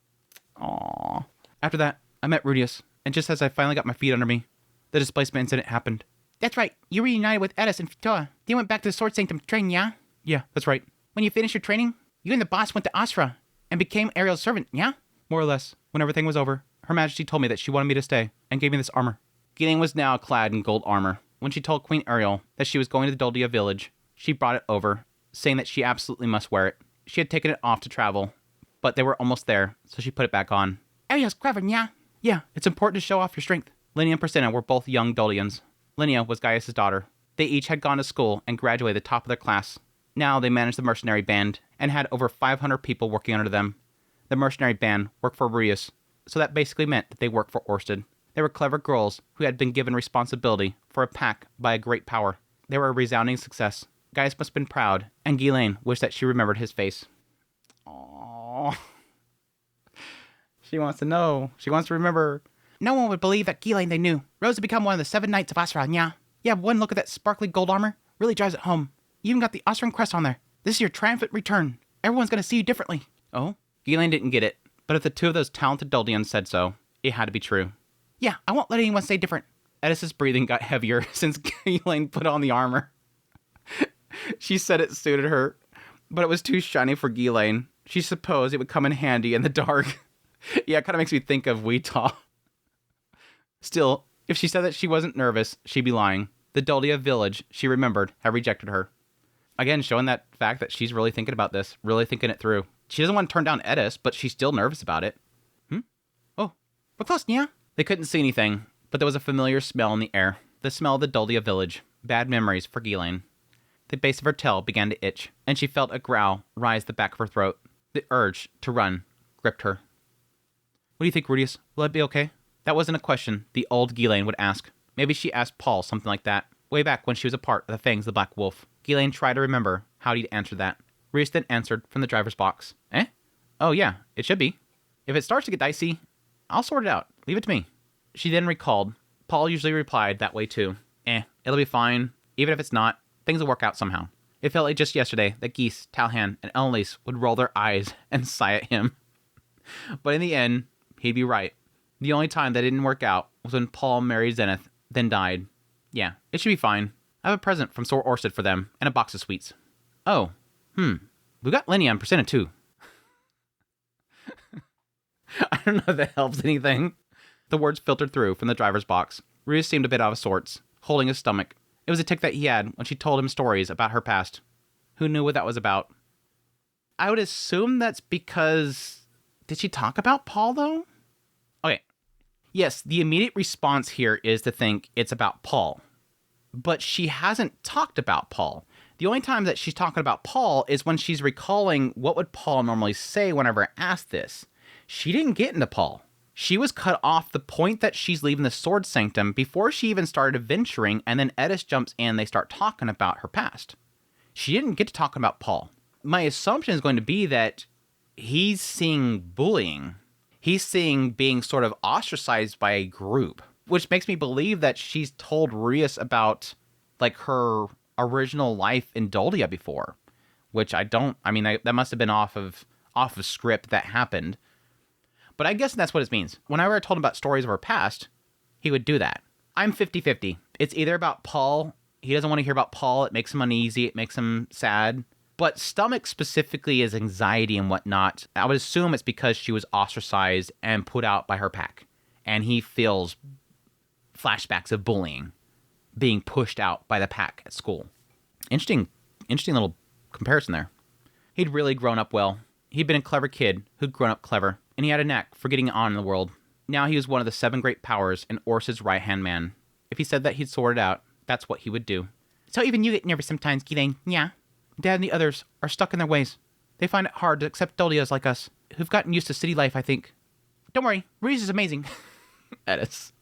Aww. After that, I met Rudius, and just as I finally got my feet under me, the displacement incident happened. "That's right. You reunited with Eris and Fitoa. They went back to the Sword Sanctum to train, yeah?" "Yeah, that's right." "When you finished your training, you and the boss went to Asra and became Ariel's servant, yeah?" "More or less. When everything was over, Her Majesty told me that she wanted me to stay and gave me this armor." Ghislaine was now clad in gold armor. When she told Queen Ariel that she was going to the Dogga village, she brought it over, saying that she absolutely must wear it. She had taken it off to travel, but they were almost there, so she put it back on. "Ariel's clever, yeah?" "Yeah, it's important to show off your strength." Linnea and Priscilla were both young Dolians. Linnea was Gaius' daughter. They each had gone to school and graduated the top of their class. Now they managed the mercenary band and had over 500 people working under them. The mercenary band worked for Rudius, so that basically meant that they worked for Orsted. They were clever girls who had been given responsibility for a pack by a great power. They were a resounding success. Gaius must have been proud, and Ghislaine wished that she remembered his face. Aww. She wants to know. She wants to remember. "No one would believe that Ghislaine they knew. Rose had become one of the 7 Knights of Asra, yeah. Yeah, one look at that sparkly gold armor really drives it home. You even got the Austrian crest on there. This is your triumphant return. Everyone's going to see you differently." Oh? Ghislaine didn't get it, but if the two of those talented Duldians said so, it had to be true. "Yeah, I won't let anyone say different." Eris's breathing got heavier since Ghislaine put on the armor. She said it suited her, but it was too shiny for Ghislaine. She supposed it would come in handy in the dark. Yeah, it kind of makes me think of Weetah. Still, if she said that she wasn't nervous, she'd be lying. The Dogga village, she remembered, had rejected her. Again, showing that fact that she's really thinking about this, really thinking it through. She doesn't want to turn down Eris, but she's still nervous about it. Oh, we're close, yeah? They couldn't see anything, but there was a familiar smell in the air. The smell of the Dogga village. Bad memories for Ghislaine. The base of her tail began to itch, and she felt a growl rise the back of her throat. The urge to run gripped her. "What do you think, Rudius? Will I be okay?" That wasn't a question the old Ghislaine would ask. Maybe she asked Paul something like that, way back when she was a part of the Fangs of the Black Wolf. Ghislaine tried to remember how he'd answered that. Rudius then answered from the driver's box. "Eh? Oh yeah, it should be. If it starts to get dicey, I'll sort it out. Leave it to me." She then recalled. Paul usually replied that way too. It'll be fine. Even if it's not, things will work out somehow. It felt like just yesterday that Geese, Talhan, and Elise would roll their eyes and sigh at him. But in the end, he'd be right. The only time that didn't work out was when Paul married Zenith, then died. Yeah, it should be fine. I have a present from Sir Orsted for them, and a box of sweets. Oh, We got Lenny on Persona too. I don't know if that helps anything. The words filtered through from the driver's box. Rudius seemed a bit out of sorts, holding his stomach. It was a tic that he had when she told him stories about her past. Who knew what that was about? I would assume that's because... Did she talk about Paul, though? Okay. Yes, the immediate response here is to think it's about Paul. But she hasn't talked about Paul. The only time that she's talking about Paul is when she's recalling what would Paul normally say whenever asked this. She didn't get into Paul. She was cut off the point that she's leaving the Sword Sanctum before she even started adventuring, and then Eris jumps in and they start talking about her past. She didn't get to talking about Paul. My assumption is going to be that he's seeing bullying. He's seeing being sort of ostracized by a group, which makes me believe that she's told Rudius about, like, her original life in Dogga before, which I mean, that must have been off of script that happened. But I guess that's what it means. Whenever I told him about stories of her past, he would do that. I'm 50-50. It's either about Paul. He doesn't want to hear about Paul. It makes him uneasy. It makes him sad. But stomach specifically is anxiety and whatnot. I would assume it's because she was ostracized and put out by her pack. And he feels flashbacks of bullying, being pushed out by the pack at school. Interesting little comparison there. He'd really grown up well. He'd been a clever kid who'd grown up clever, and he had a knack for getting on in the world. Now he was one of the 7 great powers and Ors's right-hand man. If he said that he'd sort it out, that's what he would do. So even you get nervous sometimes, Ghislaine. Yeah. Dad and the others are stuck in their ways. They find it hard to accept Doggas like us, who've gotten used to city life, I think. Don't worry, Rudius is amazing. Eris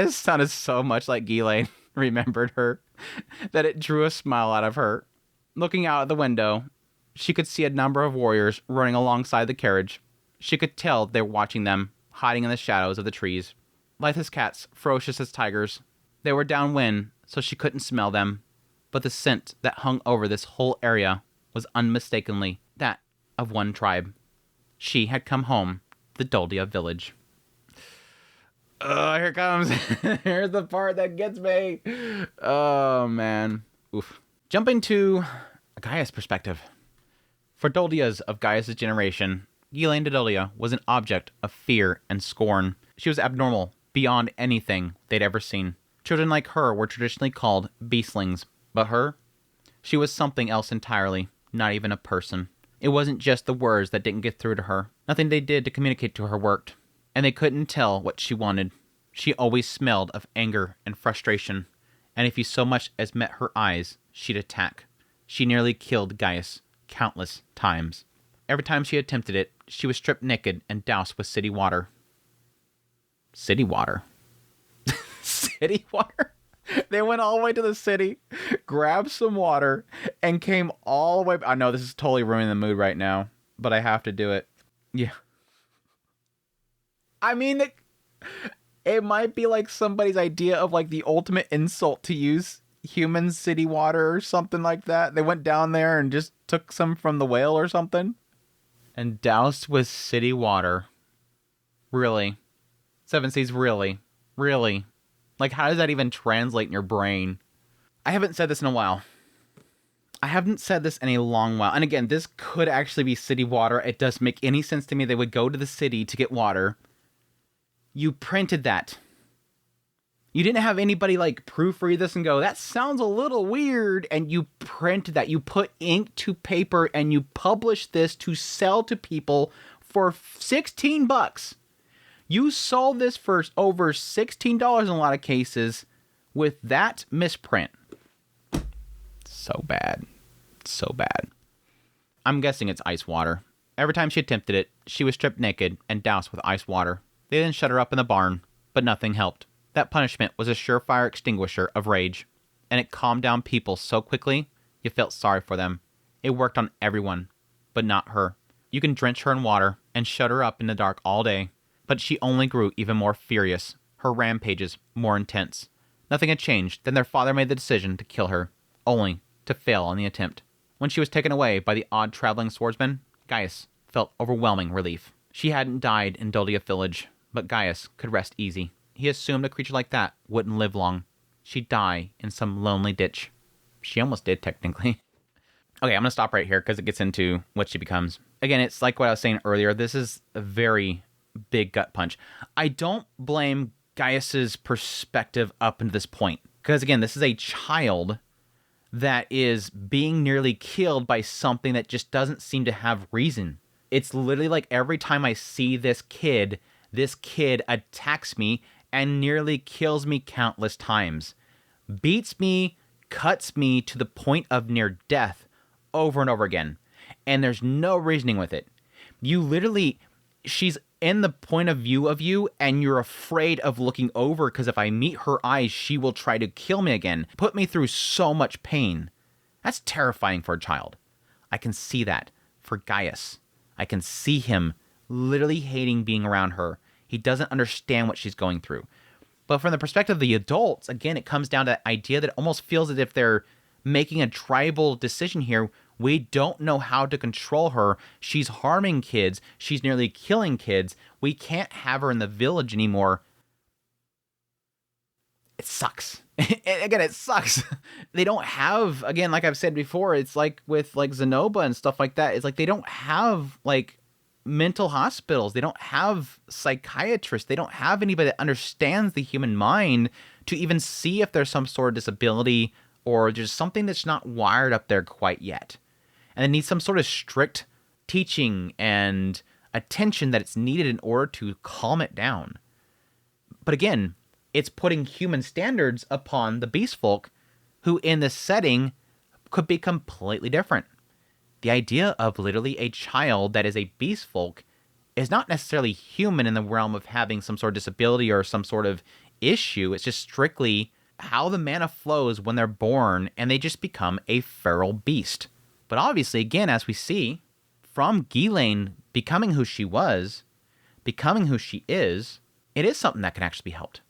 sounded so much like Ghislaine remembered her that it drew a smile out of her. Looking out of the window, she could see a number of warriors running alongside the carriage. She could tell they were watching them, hiding in the shadows of the trees. Lithe as cats, ferocious as tigers. They were downwind, so she couldn't smell them. But the scent that hung over this whole area was unmistakably that of one tribe. She had come home to the Dogga village. Oh, here it comes. Here's the part that gets me. Oh, man. Oof. Jumping to Gaia's perspective. For Doggas of Gaia's generation, Ghislaine de Dogga was an object of fear and scorn. She was abnormal, beyond anything they'd ever seen. Children like her were traditionally called beastlings, but her? She was something else entirely, not even a person. It wasn't just the words that didn't get through to her. Nothing they did to communicate to her worked, and they couldn't tell what she wanted. She always smelled of anger and frustration, and if you so much as met her eyes, she'd attack. She nearly killed Gaius countless times. Every time she attempted it, she was stripped naked and doused with city water. City water? City water? They went all the way to the city, grabbed some water, and came all the way... I know this is totally ruining the mood right now, but I have to do it. Yeah. I mean, it might be like somebody's idea of like the ultimate insult to use human city water or something like that. They went down there and just took some from the whale or something and doused with city water. Really? Seven Seas, really? Really? Like, how does that even translate in your brain? I haven't said this in a while. I haven't said this in a long while. And again, this could actually be city water. It doesn't make any sense to me. They would go to the city to get water. You printed that. You didn't have anybody, like, proofread this and go, that sounds a little weird. And you printed that. You put ink to paper and you published this to sell to people for $16. You sold this for over $16 in a lot of cases with that misprint. So bad. So bad. I'm guessing it's ice water. Every time she attempted it, she was stripped naked and doused with ice water. They then shut her up in the barn, but nothing helped. That punishment was a surefire extinguisher of rage, and it calmed down people so quickly, you felt sorry for them. It worked on everyone, but not her. You can drench her in water and shut her up in the dark all day, but she only grew even more furious, her rampages more intense. Nothing had changed. Then their father made the decision to kill her, only to fail on the attempt. When she was taken away by the odd traveling swordsman, Gaius felt overwhelming relief. She hadn't died in Dogga village, but Gaius could rest easy. He assumed a creature like that wouldn't live long. She'd die in some lonely ditch. She almost did, technically. Okay, I'm going to stop right here because it gets into what she becomes. Again, it's like what I was saying earlier. This is a very big gut punch. I don't blame Gaius's perspective up until this point. Because again, this is a child that is being nearly killed by something that just doesn't seem to have reason. It's literally like every time I see this kid attacks me and nearly kills me countless times. Beats me, cuts me to the point of near death over and over again. And there's no reasoning with it. You literally, she's in the point of view of you and you're afraid of looking over because if I meet her eyes, she will try to kill me again. Put me through so much pain. That's terrifying for a child. I can see that for Gaius. I can see him literally hating being around her. He doesn't understand what she's going through. But from the perspective of the adults, again, it comes down to that idea that it almost feels as if they're making a tribal decision here. We don't know how to control her. She's harming kids. She's nearly killing kids. We can't have her in the village anymore. It sucks. Again, it sucks. They don't have, again, like I've said before, it's like with like Zenoba and stuff like that. It's like they don't have like mental hospitals. They don't have psychiatrists. They don't have anybody that understands the human mind to even see if there's some sort of disability or there's something that's not wired up there quite yet. And it needs some sort of strict teaching and attention that it's needed in order to calm it down. But again, it's putting human standards upon the beast folk who in this setting could be completely different. The idea of literally a child that is a beast folk is not necessarily human in the realm of having some sort of disability or some sort of issue. It's just strictly how the mana flows when they're born and they just become a feral beast. But obviously, again, as we see, from Ghislaine becoming who she was, becoming who she is, it is something that can actually be helped.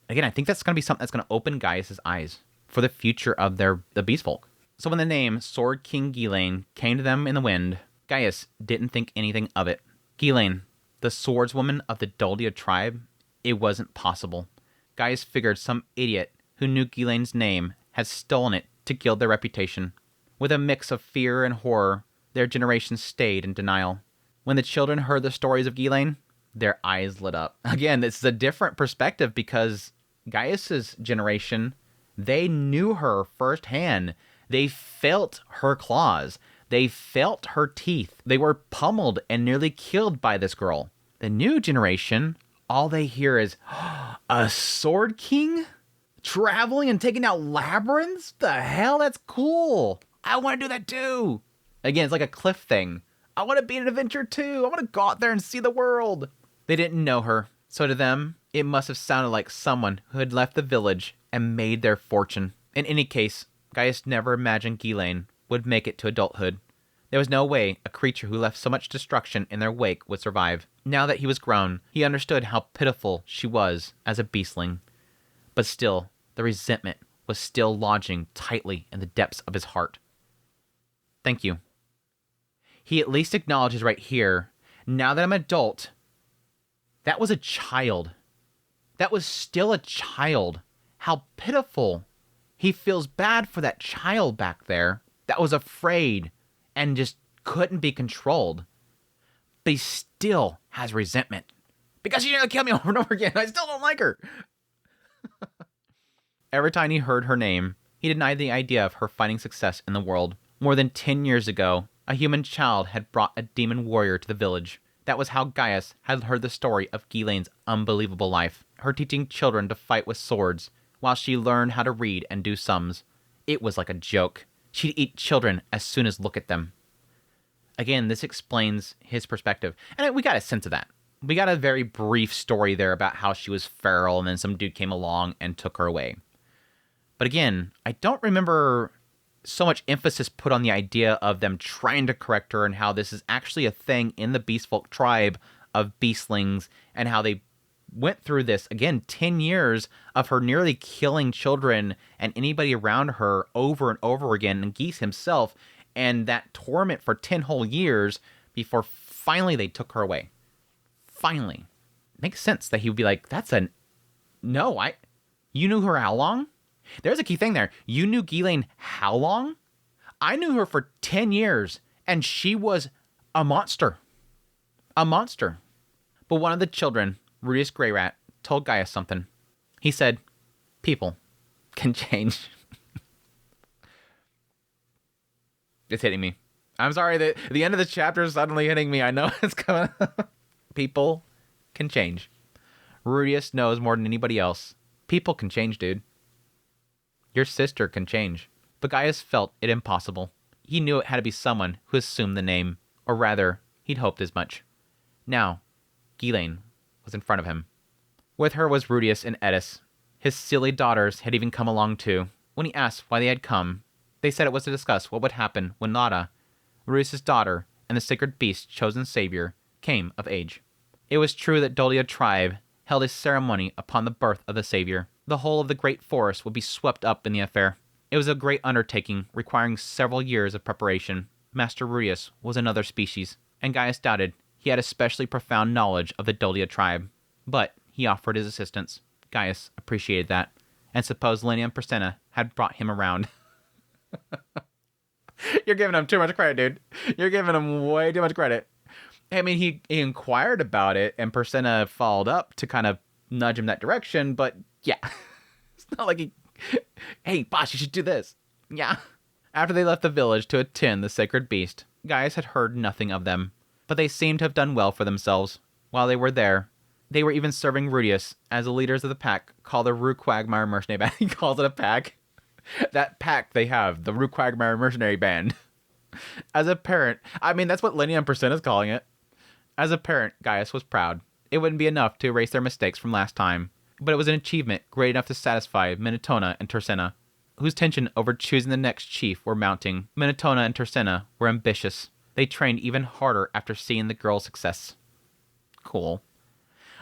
Again, I think that's going to be something that's going to open Gaius's eyes for the future of the beast folk. So when the name Sword King Ghislaine came to them in the wind, Gaius didn't think anything of it. Ghislaine, the swordswoman of the Dogga tribe, it wasn't possible. Gaius figured some idiot who knew Ghislaine's name had stolen it to gild their reputation. With a mix of fear and horror, their generation stayed in denial. When the children heard the stories of Ghislaine, their eyes lit up. Again, this is a different perspective because Gaius's generation, they knew her firsthand. They felt her claws. They felt her teeth. They were pummeled and nearly killed by this girl. The new generation, all they hear is, a sword king? Traveling and taking out labyrinths? The hell? That's cool. I want to do that too. Again, it's like a Cliff thing. I want to be an adventure too. I want to go out there and see the world. They didn't know her, so to them, it must have sounded like someone who had left the village and made their fortune. In any case, Gaius never imagined Ghislaine would make it to adulthood. There was no way a creature who left so much destruction in their wake would survive. Now that he was grown, he understood how pitiful she was as a beastling. But still, the resentment was still lodging tightly in the depths of his heart. Thank you. He at least acknowledges right here, now that I'm an adult, that was a child. That was still a child. How pitiful. He feels bad for that child back there that was afraid and just couldn't be controlled. But he still has resentment. Because she nearly killed me over and over again. I still don't like her. Every time he heard her name, he denied the idea of her finding success in the world. More than 10 years ago, a human child had brought a demon warrior to the village. That was how Gaius had heard the story of Ghislaine's unbelievable life. Her teaching children to fight with swords, while she learned how to read and do sums. It was like a joke. She'd eat children as soon as look at them. Again, this explains his perspective. And we got a sense of that. We got a very brief story there about how she was feral and then some dude came along and took her away. But again, I don't remember so much emphasis put on the idea of them trying to correct her and how this is actually a thing in the Beastfolk tribe of beastlings and how they went through this, again, 10 years of her nearly killing children and anybody around her over and over again, and Geese himself, and that torment for 10 whole years before finally they took her away. Finally. It makes sense that he would be like, you knew her how long? There's a key thing there. You knew Ghislaine how long? I knew her for 10 years, and she was a monster. A monster. But one of the children, Rudius Greyrat, told Gaius something. He said, people can change. It's hitting me. I'm sorry, the end of the chapter is suddenly hitting me. I know it's coming up. People can change. Rudius knows more than anybody else. People can change, dude. Your sister can change. But Gaius felt it impossible. He knew it had to be someone who assumed the name, or rather, he'd hoped as much. Now, Ghislaine was in front of him. With her was Rudius and Eris. His silly daughters had even come along too. When he asked why they had come, they said it was to discuss what would happen when Nada, Rudius' daughter and the sacred beast's chosen savior, came of age. It was true that Dogga tribe held a ceremony upon the birth of the savior. The whole of the great forest would be swept up in the affair. It was a great undertaking, requiring several years of preparation. Master Rudius was another species, and Gaius doubted he had especially profound knowledge of the Dogga tribe. But he offered his assistance. Gaius appreciated that, and supposed Linnea and Presena had brought him around. You're giving him too much credit, dude. You're giving him way too much credit. I mean, he inquired about it, and Presena followed up to kind of nudge him that direction, but yeah. It's not like he... Hey, boss, you should do this. Yeah. After they left the village to attend the sacred beast, Gaius had heard nothing of them, but they seemed to have done well for themselves. While they were there, they were even serving Rudius, as the leaders of the pack call the Rue Quagmire Mercenary Band. He calls it a pack. That pack they have, the Rue Quagmire Mercenary Band. As a parent, I mean, that's what Linnea and Presena is calling it. As a parent, Gaius was proud. It wouldn't be enough to erase their mistakes from last time, but it was an achievement great enough to satisfy Minotona and Tersena, whose tension over choosing the next chief were mounting. Minotona and Tersena were ambitious. They trained even harder after seeing the girl's success. Cool.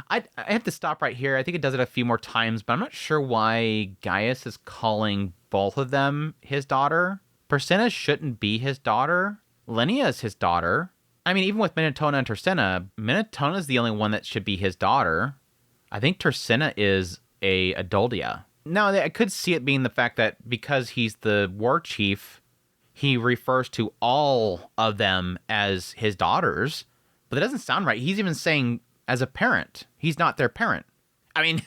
I have to stop right here. I think it does it a few more times, but I'm not sure why Gaius is calling both of them his daughter. Presena shouldn't be his daughter. Linnea is his daughter. I mean, even with Minotona and Tersena, Minotona is the only one that should be his daughter. I think Tersena is a Dogga. Now, I could see it being the fact that because he's the war chief, he refers to all of them as his daughters, but that doesn't sound right. He's even saying as a parent. He's not their parent. I mean,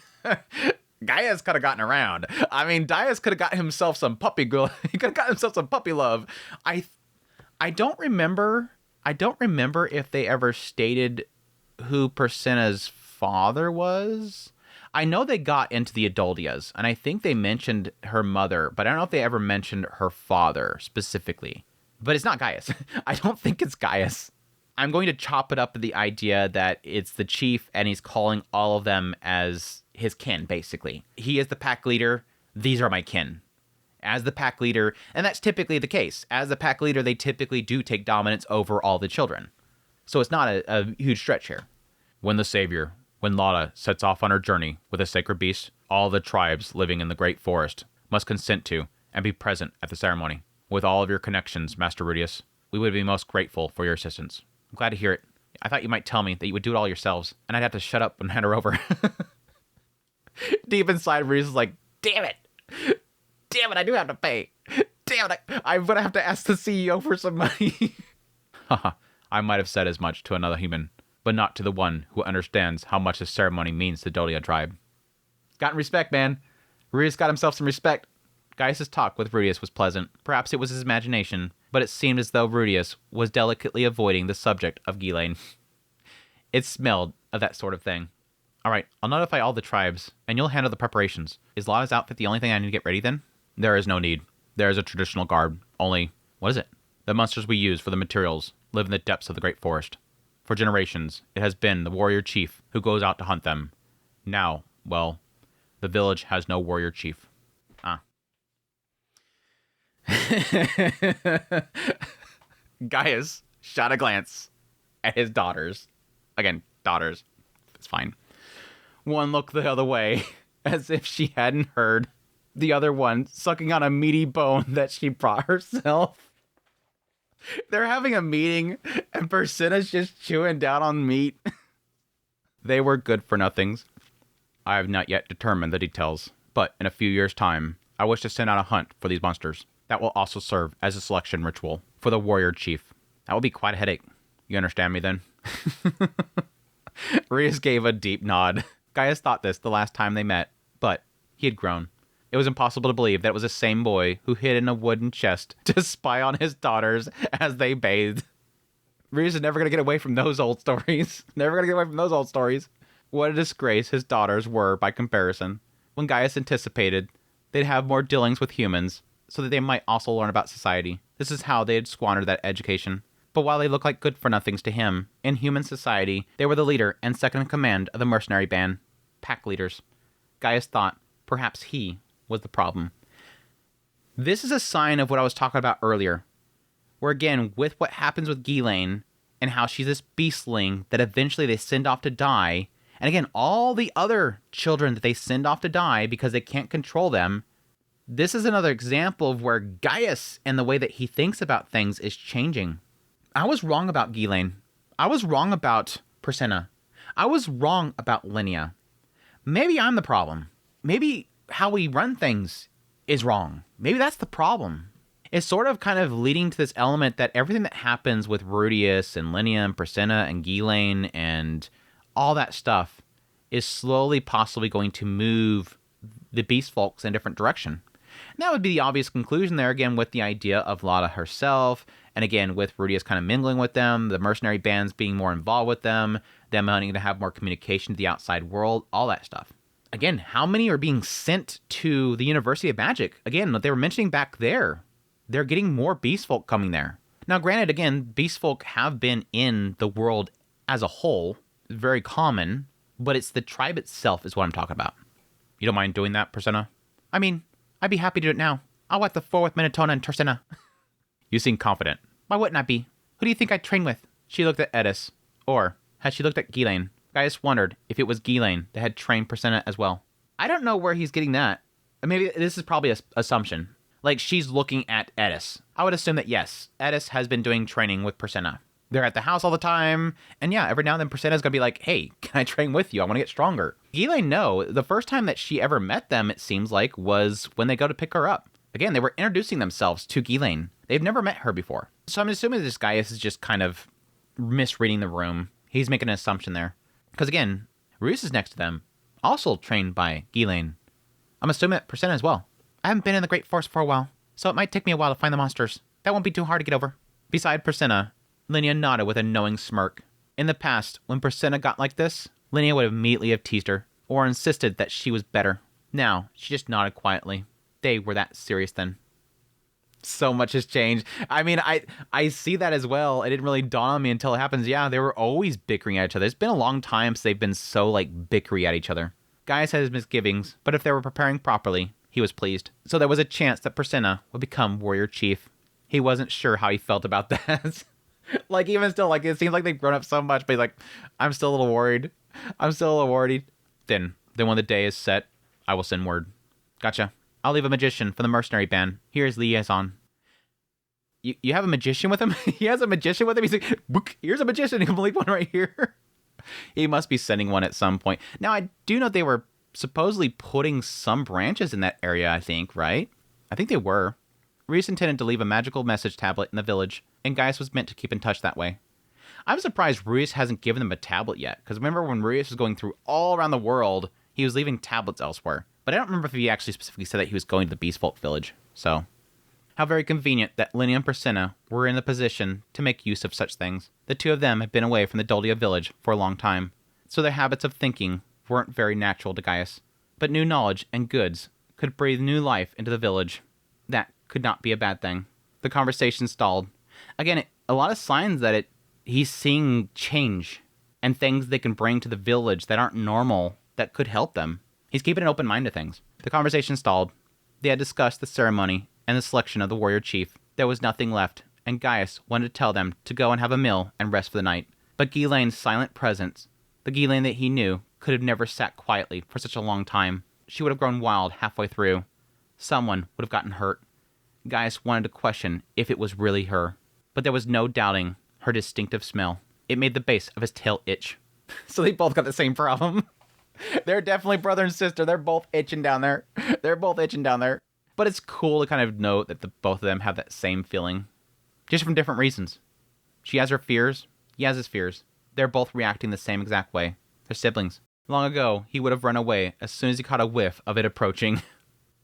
Gaius could have gotten around. I mean, Gaius could have got himself some puppy girl. He could have got himself some puppy love. I don't remember if they ever stated who Presena's father was. I know they got into the Adultias, and I think they mentioned her mother, but I don't know if they ever mentioned her father specifically. But it's not Gaius. I don't think it's Gaius. I'm going to chop it up to the idea that it's the chief, and he's calling all of them as his kin, basically. He is the pack leader. These are my kin. As the pack leader, and that's typically the case. As the pack leader, they typically do take dominance over all the children. So it's not a huge stretch here. When Lada sets off on her journey with a sacred beast, all the tribes living in the great forest must consent to and be present at the ceremony. With all of your connections, Master Rudius, we would be most grateful for your assistance. I'm glad to hear it. I thought you might tell me that you would do it all yourselves, and I'd have to shut up and hand her over. Deep inside, Rudius is like, damn it! Damn it, I do have to pay! Damn it, I'm gonna have to ask the CEO for some money. Haha, I might have said as much to another human, but not to the one who understands how much this ceremony means to the Dogga tribe. Gotten respect, man. Rudius got himself some respect. Gaius' talk with Rudius was pleasant. Perhaps it was his imagination, but it seemed as though Rudius was delicately avoiding the subject of Ghislaine. It smelled of that sort of thing. Alright, I'll notify all the tribes, and you'll handle the preparations. Is Lada's outfit the only thing I need to get ready then? There is no need. There is a traditional garb. Only, what is it? The monsters we use for the materials live in the depths of the great forest. For generations, it has been the warrior chief who goes out to hunt them. Now, well, the village has no warrior chief. Gaius shot a glance at his daughters. Again, daughters. It's fine. One looked the other way, as if she hadn't heard. The other one sucking on a meaty bone that she brought herself. They're having a meeting, and Presena's just chewing down on meat. They were good for nothings. I have not yet determined the details, but in a few years' time, I wish to send out a hunt for these monsters. That will also serve as a selection ritual for the warrior chief. That will be quite a headache. You understand me then? Rudius gave a deep nod. Gaius thought this the last time they met, but he had grown. It was impossible to believe that it was the same boy who hid in a wooden chest to spy on his daughters as they bathed. Rudius is never going to get away from those old stories. Never going to get away from those old stories. What a disgrace his daughters were by comparison. When Gaius anticipated they'd have more dealings with humans so that they might also learn about society. This is how they had squandered that education. But while they looked like good-for-nothings to him, in human society, they were the leader and second in command of the mercenary band. Pack leaders. Gaius thought perhaps he was the problem. This is a sign of what I was talking about earlier, where again, with what happens with Ghislaine and how she's this beastling that eventually they send off to die, and again, all the other children that they send off to die because they can't control them, this is another example of where Gaius and the way that he thinks about things is changing. I was wrong about Ghislaine. I was wrong about Presena. I was wrong about Linnea. Maybe I'm the problem. Maybe how we run things is wrong. Maybe that's the problem. It's sort of kind of leading to this element that everything that happens with Rudius and Linnea and Presena and Ghislaine and all that stuff is slowly possibly going to move the beast folks in a different direction. And that would be the obvious conclusion there, again, with the idea of Lotta herself, and again, with Rudius kind of mingling with them, the mercenary bands being more involved with them wanting to have more communication to the outside world, all that stuff. Again, how many are being sent to the University of Magic? Again, what they were mentioning back there, they're getting more beast folk coming there. Now, granted, again, beast folk have been in the world as a whole, very common, but it's the tribe itself is what I'm talking about. You don't mind doing that, Presena? I mean, I'd be happy to do it now. I'll wipe the floor with Minotona and Tersena. You seem confident. Why wouldn't I be? Who do you think I'd train with? She looked at Eris. Or had she looked at Ghislaine? Gaius wondered if it was Ghislaine that had trained Presena as well. I don't know where he's getting that. Maybe this is probably an assumption. Like, she's looking at Eris. I would assume that, yes, Eris has been doing training with Presena. They're at the house all the time. And yeah, every now and then Presena's going to be like, hey, can I train with you? I want to get stronger. Ghislaine, no. The first time that she ever met them, it seems like, was when they go to pick her up. Again, they were introducing themselves to Ghislaine. They've never met her before. So I'm assuming this Gaius is just kind of misreading the room. He's making an assumption there. Because again, Rudius is next to them, also trained by Ghislaine. I'm assuming that Presena as well. I haven't been in the Great Forest for a while, so it might take me a while to find the monsters. That won't be too hard to get over. Beside Presena, Linnea nodded with a knowing smirk. In the past, when Presena got like this, Linnea would immediately have teased her, or insisted that she was better. Now, she just nodded quietly. They were that serious then. So much has changed. I mean, I see that as well. It didn't really dawn on me until it happens. Yeah, they were always bickering at each other. It's been a long time since they've been so, like, bickery at each other. Gaius had his misgivings, but if they were preparing properly, he was pleased. So there was a chance that Presena would become warrior chief. He wasn't sure how he felt about that. Like, even still, like, it seems like they've grown up so much, but he's like, I'm still a little worried. I'm still a little worried. Then when the day is set, I will send word. Gotcha. I'll leave a magician for the mercenary band. Here's liaison. You have a magician with him? He has a magician with him? He's like, book, here's a magician. You can believe one right here. He must be sending one at some point. Now, I do know they were supposedly putting some branches in that area, I think, right? I think they were. Rudius intended to leave a magical message tablet in the village, and Gaius was meant to keep in touch that way. I'm surprised Rudius hasn't given them a tablet yet, because remember when Rudius was going through all around the world, he was leaving tablets elsewhere. But I don't remember if he actually specifically said that he was going to the Beast Folk village, so... How very convenient that Linnea and Presena were in the position to make use of such things. The two of them had been away from the Doldia village for a long time, so their habits of thinking weren't very natural to Gaius. But new knowledge and goods could breathe new life into the village. That could not be a bad thing. The conversation stalled. Again, a lot of signs that he's seeing change and things they can bring to the village that aren't normal that could help them. He's keeping an open mind to things. The conversation stalled. They had discussed the ceremony and the selection of the warrior chief. There was nothing left, and Gaius wanted to tell them to go and have a meal and rest for the night. But Ghislaine's silent presence, the Ghislaine that he knew, could have never sat quietly for such a long time. She would have grown wild halfway through. Someone would have gotten hurt. Gaius wanted to question if it was really her, but there was no doubting her distinctive smell. It made the base of his tail itch. So they both got the same problem. They're definitely brother and sister. They're both itching down there. They're both itching down there. But it's cool to kind of note that both of them have that same feeling, just from different reasons. She has her fears, he has his fears. They're both reacting the same exact way. They're siblings. Long ago, he would have run away as soon as he caught a whiff of it approaching.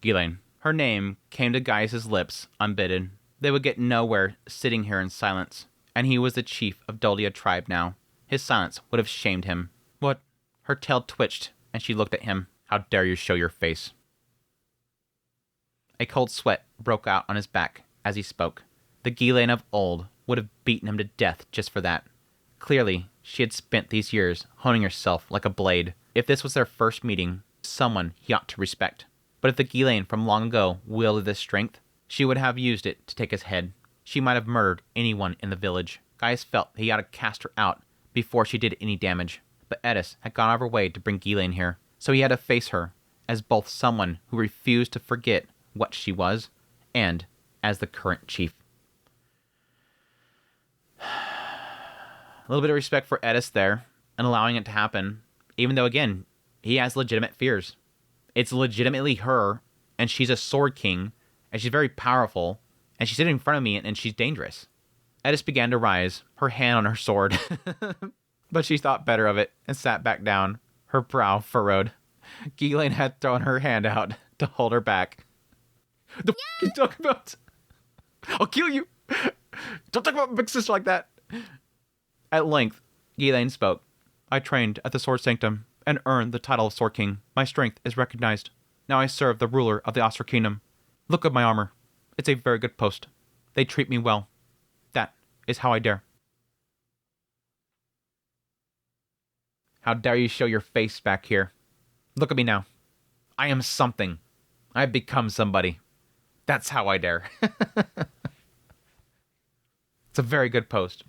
Ghislaine. Her name came to Gaius' lips unbidden. They would get nowhere sitting here in silence, and he was the chief of Dogga tribe now. His silence would have shamed him. What? Her tail twitched, and she looked at him. How dare you show your face? A cold sweat broke out on his back as he spoke. The Ghislaine of old would have beaten him to death just for that. Clearly, she had spent these years honing herself like a blade. If this was their first meeting, someone he ought to respect. But if the Ghislaine from long ago wielded this strength, she would have used it to take his head. She might have murdered anyone in the village. Gaius felt he ought to cast her out before she did any damage. But Eris had gone out of her way to bring Ghislaine here, so he had to face her as both someone who refused to forget what she was, and as the current chief. A little bit of respect for Eris there, and allowing it to happen, even though, again, he has legitimate fears. It's legitimately her, and she's a sword king, and she's very powerful, and she's sitting in front of me, and she's dangerous. Eris began to rise, her hand on her sword, but she thought better of it and sat back down, her brow furrowed. Ghislaine had thrown her hand out to hold her back. The f*** you talking about? I'll kill you! Don't talk about my big sister like that! At length, Ghislaine spoke. I trained at the Sword Sanctum and earned the title of Sword King. My strength is recognized. Now I serve the ruler of the Oscar Kingdom. Look at my armor. It's a very good post. They treat me well. That is how I dare. How dare you show your face back here? Look at me now. I am something. I have become somebody. That's how I dare. It's a very good post.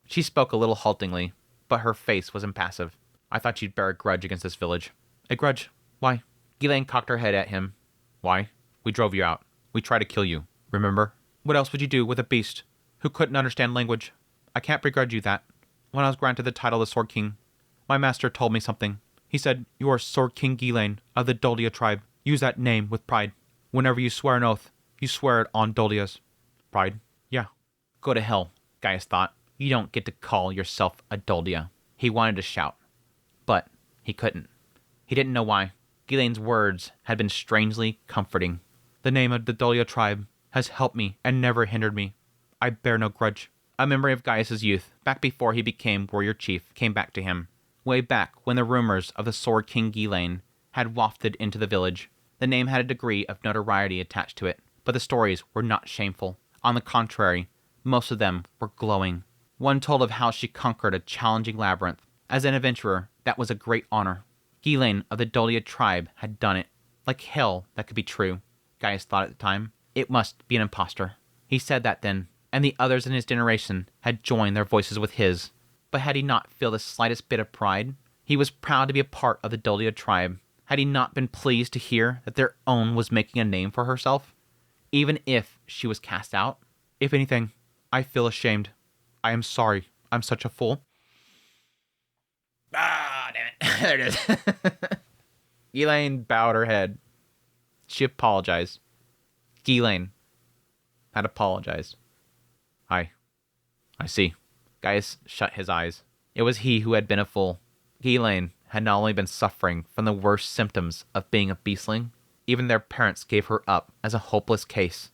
She spoke a little haltingly, but her face was impassive. I thought you'd bear a grudge against this village. A grudge? Why? Ghislaine cocked her head at him. Why? We drove you out. We tried to kill you. Remember? What else would you do with a beast who couldn't understand language? I can't begrudge you that. When I was granted the title of Sword King, my master told me something. He said, you are Sword King Ghislaine of the Dogga tribe. Use that name with pride. Whenever you swear an oath, you swear it on Dogga's. Pride? Yeah. Go to hell, Gaius thought. You don't get to call yourself a Dogga. He wanted to shout, but he couldn't. He didn't know why. Ghislaine's words had been strangely comforting. The name of the Dogga tribe has helped me and never hindered me. I bear no grudge. A memory of Gaius' youth, back before he became warrior chief, came back to him. Way back when the rumors of the Sword King Ghislaine had wafted into the village. The name had a degree of notoriety attached to it, but the stories were not shameful. On the contrary, most of them were glowing. One told of how she conquered a challenging labyrinth. As an adventurer, that was a great honor. Ghislaine of the Dogga tribe had done it. Like hell, that could be true, Gaius thought at the time. It must be an impostor. He said that then, and the others in his generation had joined their voices with his. But had he not feel the slightest bit of pride? He was proud to be a part of the Dogga tribe. Had he not been pleased to hear that their own was making a name for herself? Even if she was cast out? If anything, I feel ashamed. I am sorry. I'm such a fool. Ah, damn it. There it is. Ghislaine bowed her head. She apologized. Ghislaine had apologized. I see. Gaius shut his eyes. It was he who had been a fool. Ghislaine had not only been suffering from the worst symptoms of being a beastling, even their parents gave her up as a hopeless case.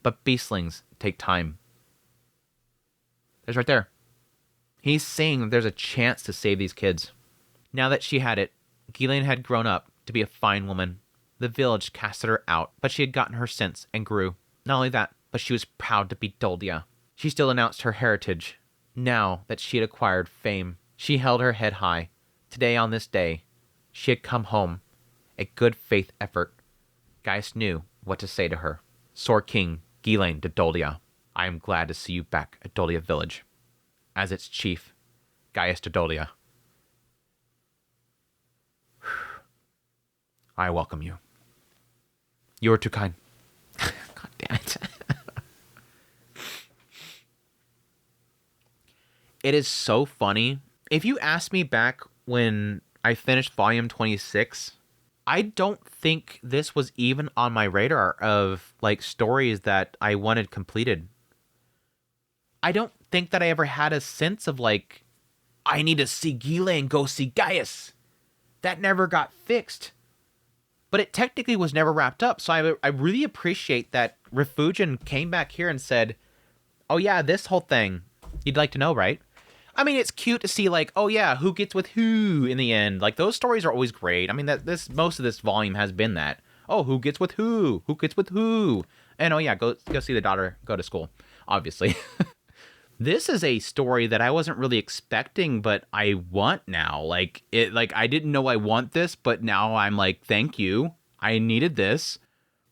But beastlings take time. There's right there. He's saying that there's a chance to save these kids. Now that she had it, Ghislaine had grown up to be a fine woman. The village casted her out, but she had gotten her sense and grew. Not only that, but she was proud to be Dogga. She still announced her heritage. Now that she had acquired fame, she held her head high. Today, on this day, she had come home. A good faith effort. Gaius knew what to say to her. Sword King Ghislaine de Dogga, I am glad to see you back at Dogga village. As its chief, Gaius de Dogga. I welcome you. You are too kind. God damn it. It is so funny. If you asked me back when I finished volume 26, I don't think this was even on my radar of like stories that I wanted completed. I don't think that I ever had a sense of like, I need to see Ghislaine go see Gaius. That never got fixed. But it technically was never wrapped up. So I really appreciate that Refugin came back here and said, oh yeah, this whole thing, you'd like to know, right? I mean, it's cute to see like, oh yeah, who gets with who in the end. Like those stories are always great. I mean, most of this volume has been that. Oh, who gets with who? Who gets with who? And oh yeah, go see the daughter go to school, obviously. This is a story that I wasn't really expecting, but I want now. Like I didn't know I want this, but now I'm like, thank you. I needed this.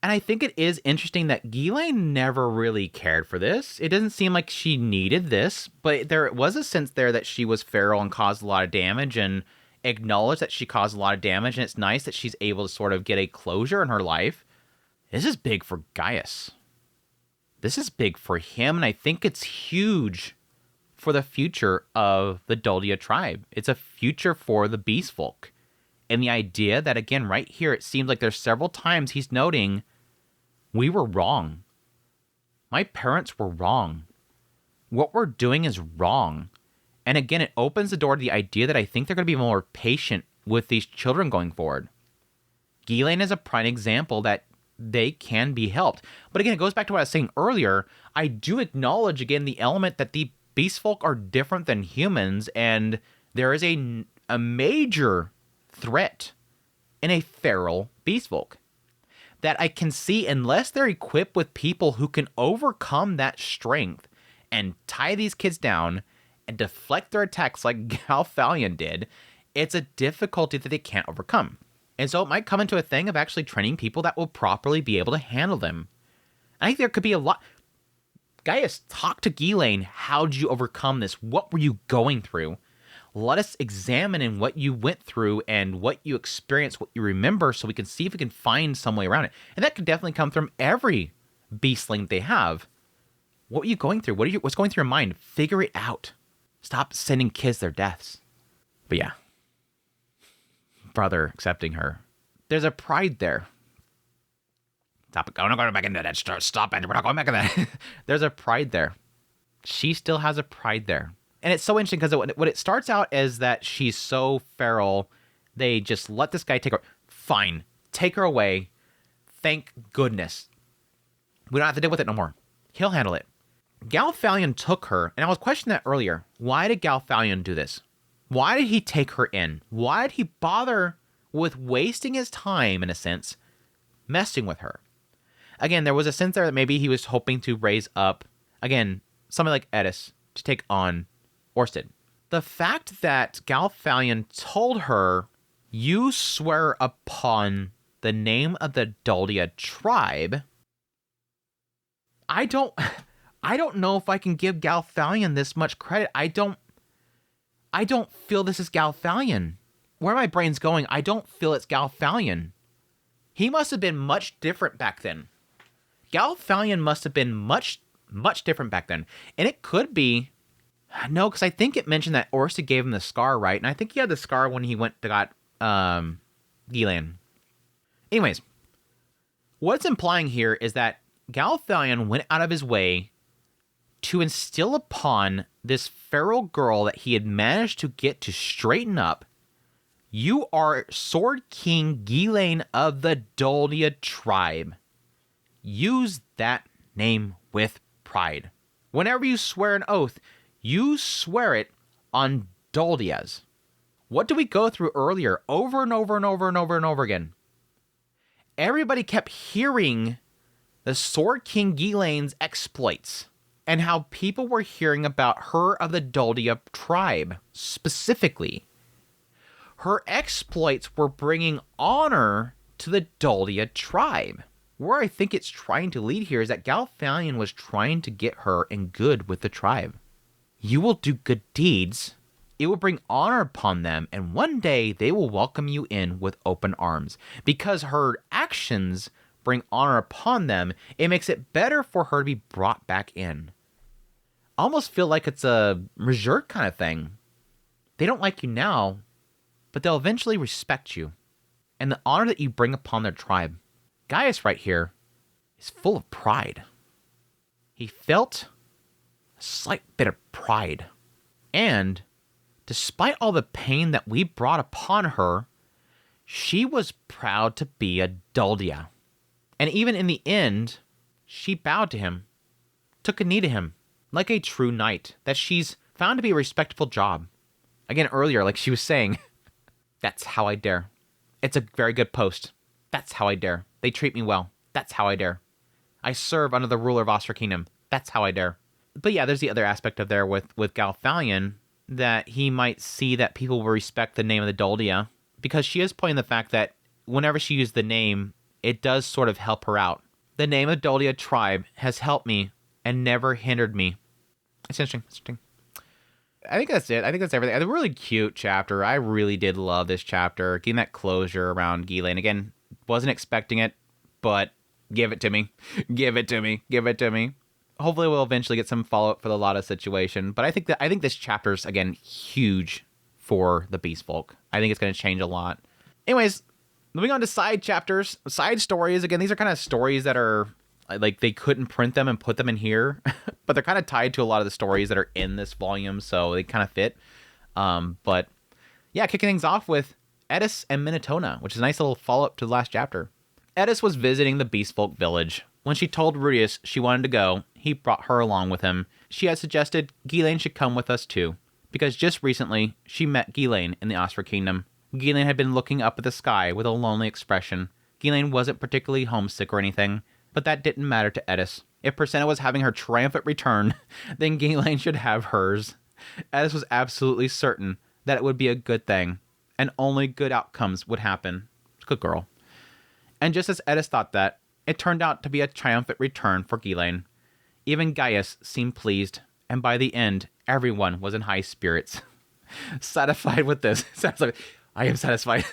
And I think it is interesting that Ghislaine never really cared for this. It doesn't seem like she needed this, but there was a sense there that she was feral and caused a lot of damage and acknowledged that she caused a lot of damage. And it's nice that she's able to sort of get a closure in her life. This is big for Gaius. This is big for him, and I think it's huge for the future of the Dogga tribe. It's a future for the Beast Folk. And the idea that, again, right here, it seems like there's several times he's noting, we were wrong. My parents were wrong. What we're doing is wrong. And again, it opens the door to the idea that I think they're going to be more patient with these children going forward. Ghislaine is a prime example that they can be helped. But again, it goes back to what I was saying earlier. I do acknowledge, again, the element that the Beast Folk are different than humans, and there is a major threat in a feral Beast Folk that I can see, unless they're equipped with people who can overcome that strength and tie these kids down and deflect their attacks like Galfalion did, it's a difficulty that they can't overcome. And so it might come into a thing of actually training people that will properly be able to handle them. I think there could be a lot. Gaius, talk to Ghislaine. How did you overcome this? What were you going through? Let us examine in what you went through and what you experienced, what you remember, so we can see if we can find some way around it. And that could definitely come from every beastling they have. What were you going through? What's going through your mind? Figure it out. Stop sending kids their deaths. But yeah. Brother accepting her. There's a pride there. Stop it. I'm not going back into that. Stop it. We're not going back into that. There's a pride there. She still has a pride there. And it's so interesting because when it starts out as that she's so feral, they just let this guy take her. Fine. Take her away. Thank goodness. We don't have to deal with it no more. He'll handle it. Galfalion took her, and I was questioning that earlier. Why did Galfalion do this? Why did he take her in? Why did he bother with wasting his time, in a sense, messing with her? Again, there was a sense there that maybe he was hoping to raise up, again, somebody like Eris to take on Orsted. The fact that Galfalion told her, you swear upon the name of the Dogga tribe, I don't know if I can give Galfalion this much credit. I don't feel this is Galfalion. Where my brain's going, I don't feel it's Galfalion. He must have been much different back then. Galfalion must have been much, much different back then. And it could be... No, because I think it mentioned that Orsted gave him the scar, right? And I think he had the scar when he went to got Ghislaine. Anyways, what it's implying here is that Galfalion went out of his way to instill upon this feral girl that he had managed to get to straighten up, you are Sword King Ghislaine of the Dogga tribe. Use that name with pride. Whenever you swear an oath, you swear it on Doggas. What did we go through earlier over and over and over and over and over again? Everybody kept hearing the Sword King Ghislaine's exploits and how people were hearing about her of the Dogga tribe specifically. Her exploits were bringing honor to the Dogga tribe. Where I think it's trying to lead here is that Galfalion was trying to get her in good with the tribe. You will do good deeds, it will bring honor upon them, and one day they will welcome you in with open arms. Because her actions bring honor upon them, it makes it better for her to be brought back in. I almost feel like it's a reserve kind of thing. They don't like you now, but they'll eventually respect you. and the honor that you bring upon their tribe. Gaius right here is full of pride. He felt a slight bit of pride. And despite all the pain that we brought upon her, she was proud to be a Dogga. And even in the end, she bowed to him, took a knee to him, like a true knight, that she's found to be a respectable job. Again, earlier, like she was saying, that's how I dare. It's a very good post. That's how I dare. They treat me well. That's how I dare. I serve under the ruler of Oscar Kingdom. That's how I dare. But yeah, there's the other aspect of there with Galfalion, that he might see that people will respect the name of the Dogga, because she is pointing the fact that whenever she used the name, it does sort of help her out. The name of Dogga tribe has helped me and never hindered me. It's interesting. I think that's it. I think that's everything. A really cute chapter. I really did love this chapter. Getting that closure around Ghislaine. Again, wasn't expecting it, but give it to me. Give it to me. Give it to me. Hopefully we'll eventually get some follow-up for the Lotta situation. But I think this chapter's, again, huge for the Beast Folk. I think it's going to change a lot. Anyways, moving on to side chapters, side stories. Again, these are kind of stories that are, like, they couldn't print them and put them in here, but they're kind of tied to a lot of the stories that are in this volume, so they kind of fit. But yeah, kicking things off with Eris and Minotona, which is a nice little follow-up to the last chapter. Eris was visiting the Beast Folk village. When she told Rudius she wanted to go, he brought her along with him. She had suggested Ghislaine should come with us too, because just recently she met Ghislaine in the Oscar Kingdom. Ghislaine had been looking up at the sky with a lonely expression. Ghislaine wasn't particularly homesick or anything, but that didn't matter to Eris. If Persenna was having her triumphant return, then Ghislaine should have hers. Eris was absolutely certain that it would be a good thing, and only good outcomes would happen. Good girl. And just as Eris thought that, it turned out to be a triumphant return for Ghislaine. Even Gaius seemed pleased, and by the end, everyone was in high spirits. Satisfied with this. I am satisfied.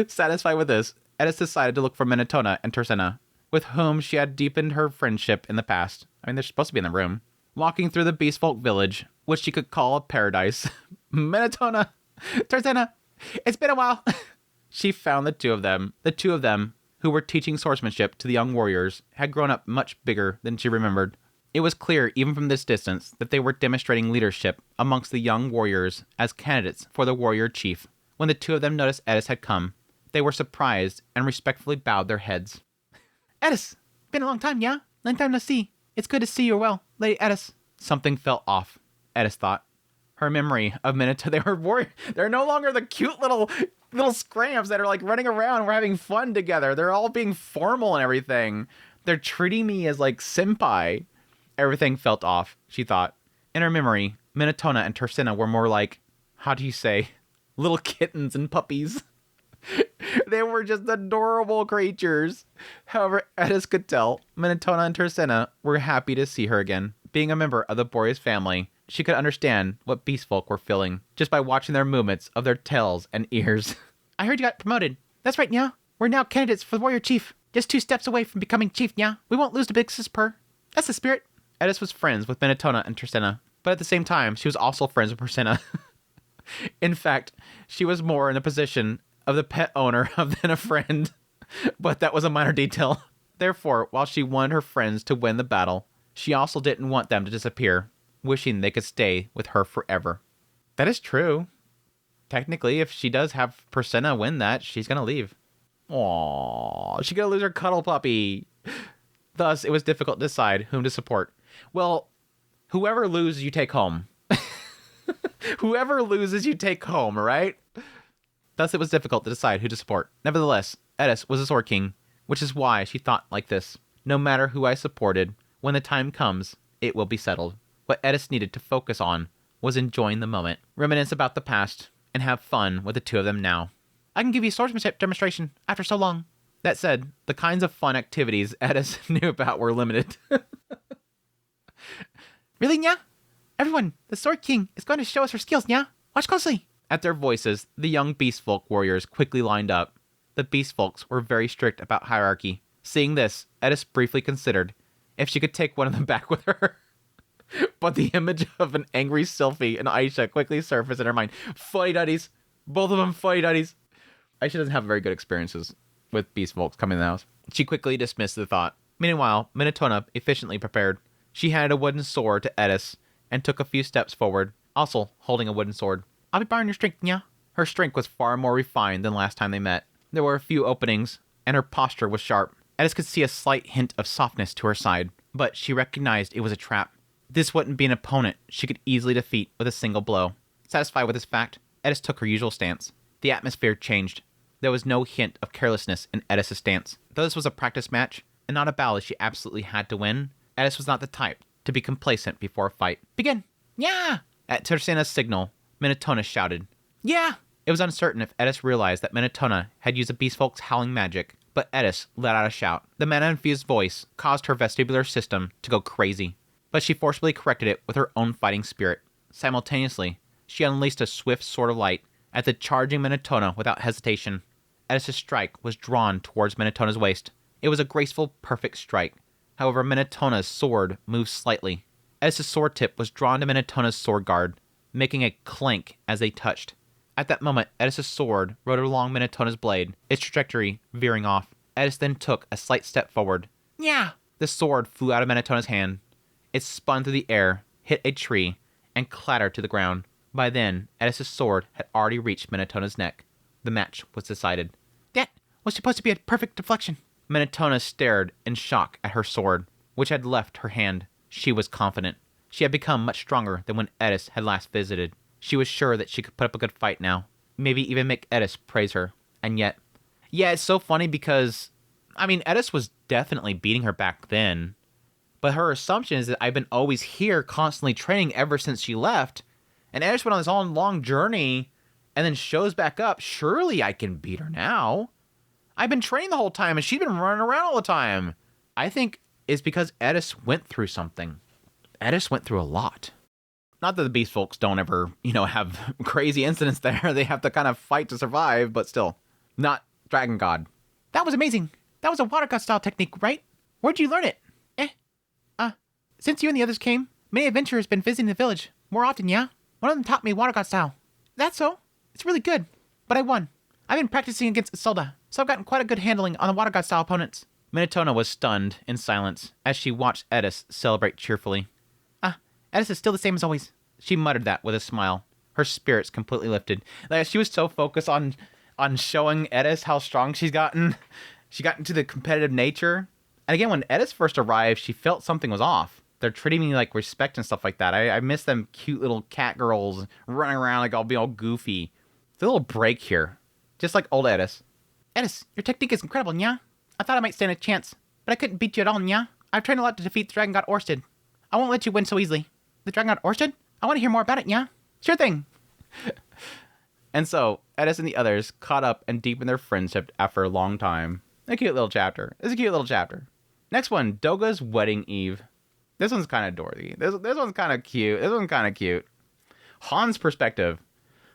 Satisfied with this, Eris decided to look for Minotona and Persenna, with whom she had deepened her friendship in the past. I mean, they're supposed to be in the room. Walking through the Beastfolk village, which she could call a paradise. Minotona, Persenna, it's been a while. She found the two of them. The two of them, who were teaching swordsmanship to the young warriors, had grown up much bigger than she remembered. It was clear, even from this distance, that they were demonstrating leadership amongst the young warriors as candidates for the warrior chief. When the two of them noticed Eris had come, they were surprised and respectfully bowed their heads. Eris, been a long time, yeah? Long time no see. It's good to see you well, Lady Eris. Something felt off, Eris thought. Her memory of Minotona, they're no longer the cute little scramps that are like running around. We're having fun together. They're all being formal and everything. They're treating me as like senpai. Everything felt off, she thought. In her memory, Minotona and Persenna were more like, how do you say, little kittens and puppies. They were just adorable creatures. However, Eris could tell Minotona and Persenna were happy to see her again. Being a member of the Boreas family, she could understand what beastfolk were feeling just by watching their movements of their tails and ears. I heard you got promoted. That's right, Nya. We're now candidates for the warrior chief. Just 2 steps away from becoming chief, Nya. We won't lose to Big Sis Per. That's the spirit. Eris was friends with Minotona and Persenna, but at the same time, she was also friends with Persenna. In fact, she was more in the position of the pet owner than a friend, but that was a minor detail. Therefore, while she wanted her friends to win the battle, she also didn't want them to disappear, wishing they could stay with her forever. That is true. Technically, if she does have Persenna win that, she's going to leave. Aww, she's going to lose her cuddle puppy. Thus, it was difficult to decide whom to support. Well, whoever loses, you take home. Whoever loses, you take home, right? Thus, it was difficult to decide who to support. Nevertheless, Eris was a Sword King, which is why she thought like this. No matter who I supported, when the time comes, it will be settled. What Eris needed to focus on was enjoying the moment, reminisce about the past, and have fun with the two of them now. I can give you a swordsmanship demonstration after so long. That said, the kinds of fun activities Eris knew about were limited. Really, Nya? Everyone, the Sword King is going to show us her skills, Nya. Watch closely. At their voices, the young Beastfolk warriors quickly lined up. The Beastfolks were very strict about hierarchy. Seeing this, Eris briefly considered if she could take one of them back with her. But the image of an angry Sylphie and Aisha quickly surfaced in her mind. Fuddy-duddies. Both of them fuddy-duddies. She doesn't have very good experiences with beast folks coming in the house. She quickly dismissed the thought. Meanwhile, Minotona efficiently prepared. She handed a wooden sword to Eris and took a few steps forward, also holding a wooden sword. I'll be borrowing your strength, nya. Her strength was far more refined than last time they met. There were a few openings, and her posture was sharp. Eris could see a slight hint of softness to her side, but she recognized it was a trap. This wouldn't be an opponent she could easily defeat with a single blow. Satisfied with this fact, Eris took her usual stance. The atmosphere changed. There was no hint of carelessness in Eris' stance. Though this was a practice match, and not a battle she absolutely had to win, Eris was not the type to be complacent before a fight. Begin! Yeah! At Tersena's signal, Minotona shouted. Yeah! It was uncertain if Eris realized that Minotona had used the beastfolk's howling magic, but Eris let out a shout. The mana-infused voice caused her vestibular system to go crazy, but she forcibly corrected it with her own fighting spirit. Simultaneously, she unleashed a swift sword of light at the charging Minotona without hesitation. Eris' strike was drawn towards Minotona's waist. It was a graceful, perfect strike. However, Minotona's sword moved slightly. Eris' sword tip was drawn to Minotona's sword guard, making a clank as they touched. At that moment, Eris' sword rode along Minotona's blade, its trajectory veering off. Eris then took a slight step forward. Yeah! The sword flew out of Minotona's hand. It spun through the air, hit a tree, and clattered to the ground. By then, Eris' sword had already reached Minotona's neck. The match was decided. That was supposed to be a perfect deflection. Minotona stared in shock at her sword, which had left her hand. She was confident. She had become much stronger than when Eris had last visited. She was sure that she could put up a good fight now. Maybe even make Eris praise her. And yet... Yeah, it's so funny because... Eris was definitely beating her back then. But her assumption is that I've been always here constantly training ever since she left. And Eris went on this own long journey and then shows back up. Surely I can beat her now. I've been training the whole time and she's been running around all the time. I think it's because Eris went through something. Eris went through a lot. Not that the beast folks don't ever, have crazy incidents there. They have to kind of fight to survive, but still. Not Dragon God. That was amazing. That was a water god style technique, right? Where'd you learn it? Since you and the others came, many adventurers have been visiting the village. More often, yeah? One of them taught me water god style. That's so. It's really good. But I won. I've been practicing against Isolda, so I've gotten quite a good handling on the water god style opponents. Minotona was stunned in silence as she watched Eris celebrate cheerfully. Eris is still the same as always. She muttered that with a smile. Her spirits completely lifted. Like, she was so focused on showing Eris how strong she's gotten. She got into the competitive nature. And again, when Eris first arrived, she felt something was off. They're treating me like respect and stuff like that. I miss them cute little cat girls running around like I'll be all goofy. It's a little break here. Just like old Eris. Eris, your technique is incredible, nya? I thought I might stand a chance, but I couldn't beat you at all, nya. I've trained a lot to defeat the Dragon God Orsted. I won't let you win so easily. The Dragon God Orsted? I want to hear more about it, nya. Sure thing. And so, Eris and the others caught up and deepened their friendship after a long time. A cute little chapter. It's a cute little chapter. Next one, Dogga's Wedding Eve. This one's kind of dorky. This one's kind of cute. Han's perspective.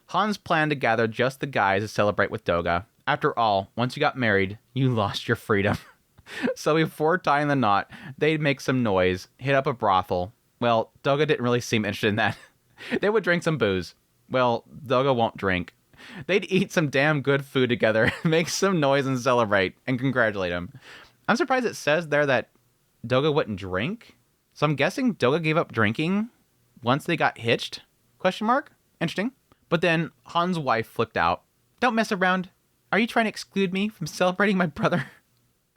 Hans planned to gather just the guys to celebrate with Dogga. After all, once you got married, you lost your freedom. So before tying the knot, they'd make some noise, hit up a brothel. Well, Dogga didn't really seem interested in that. They would drink some booze. Well, Dogga won't drink. They'd eat some damn good food together, make some noise and celebrate, and congratulate him. I'm surprised it says there that Dogga wouldn't drink. So I'm guessing Dogga gave up drinking once they got hitched? Question mark? Interesting. But then Han's wife flipped out. Don't mess around. Are you trying to exclude me from celebrating my brother?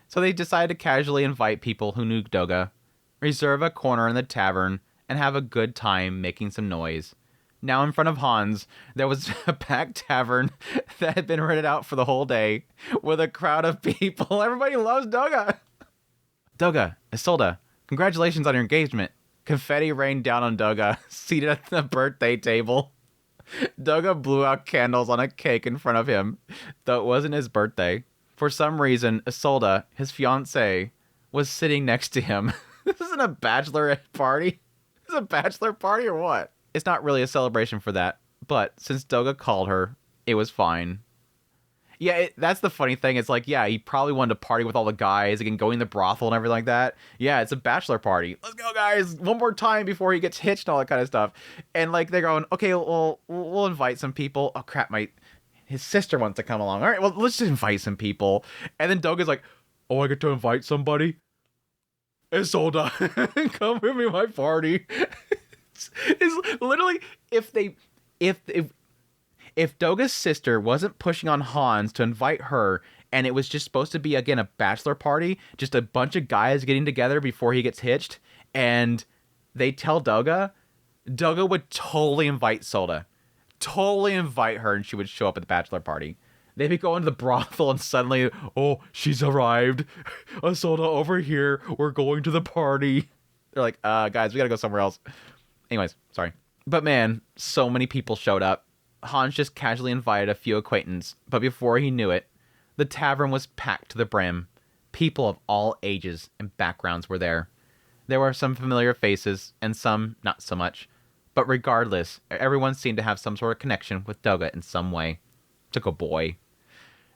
So they decided to casually invite people who knew Dogga, reserve a corner in the tavern, and have a good time making some noise. Now in front of Hans, there was a packed tavern that had been rented out for the whole day with a crowd of people. Everybody loves Dogga. Dogga, Isolda, congratulations on your engagement. Confetti rained down on Dogga, seated at the birthday table. Dogga blew out candles on a cake in front of him, though it wasn't his birthday. For some reason, Isolda, his fiancée, was sitting next to him. This isn't a bachelorette party. Is it a bachelor party or what? It's not really a celebration for that, but since Dogga called her, it was fine. Yeah, that's the funny thing. It's like, yeah, he probably wanted to party with all the guys, again, going to the brothel and everything like that. Yeah, it's a bachelor party. Let's go, guys. One more time before he gets hitched and all that kind of stuff. And like, they're going, okay, we'll invite some people. Oh, crap, his sister wants to come along. All right, well, let's just invite some people. And then Dogga's like, oh, I get to invite somebody? Isolde, come with me to my party. It's literally, if Dogga's sister wasn't pushing on Hans to invite her, and it was just supposed to be, again, a bachelor party, just a bunch of guys getting together before he gets hitched, and they tell Dogga would totally invite Isolde. Totally invite her, and she would show up at the bachelor party. They'd be going to the brothel, and suddenly, oh, she's arrived. Isolde over here. We're going to the party. They're like, guys, we gotta go somewhere else. Anyways, sorry. But man, so many people showed up. Hans just casually invited a few acquaintances, but before he knew it, the tavern was packed to the brim. People of all ages and backgrounds were there. There were some familiar faces, and some not so much. But regardless, everyone seemed to have some sort of connection with Dogga in some way. Took a boy.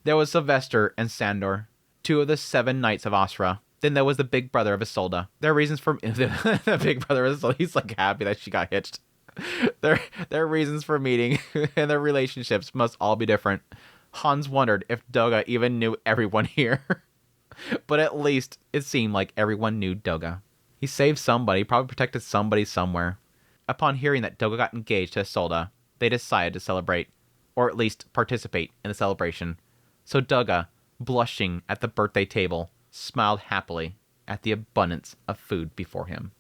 There was Sylvester and Sandor, 2 of the 7 knights of Asra. Then there was the big brother of Isolde. Their reasons for the big brother of Isolde, he's like happy that she got hitched. Their reasons for meeting and their relationships must all be different. Hans wondered if Dogga even knew everyone here. But at least it seemed like everyone knew Dogga. He saved somebody, probably protected somebody somewhere. Upon hearing that Dogga got engaged to Isolde, they decided to celebrate, or at least participate in the celebration. So Dogga, blushing at the birthday table, smiled happily at the abundance of food before him.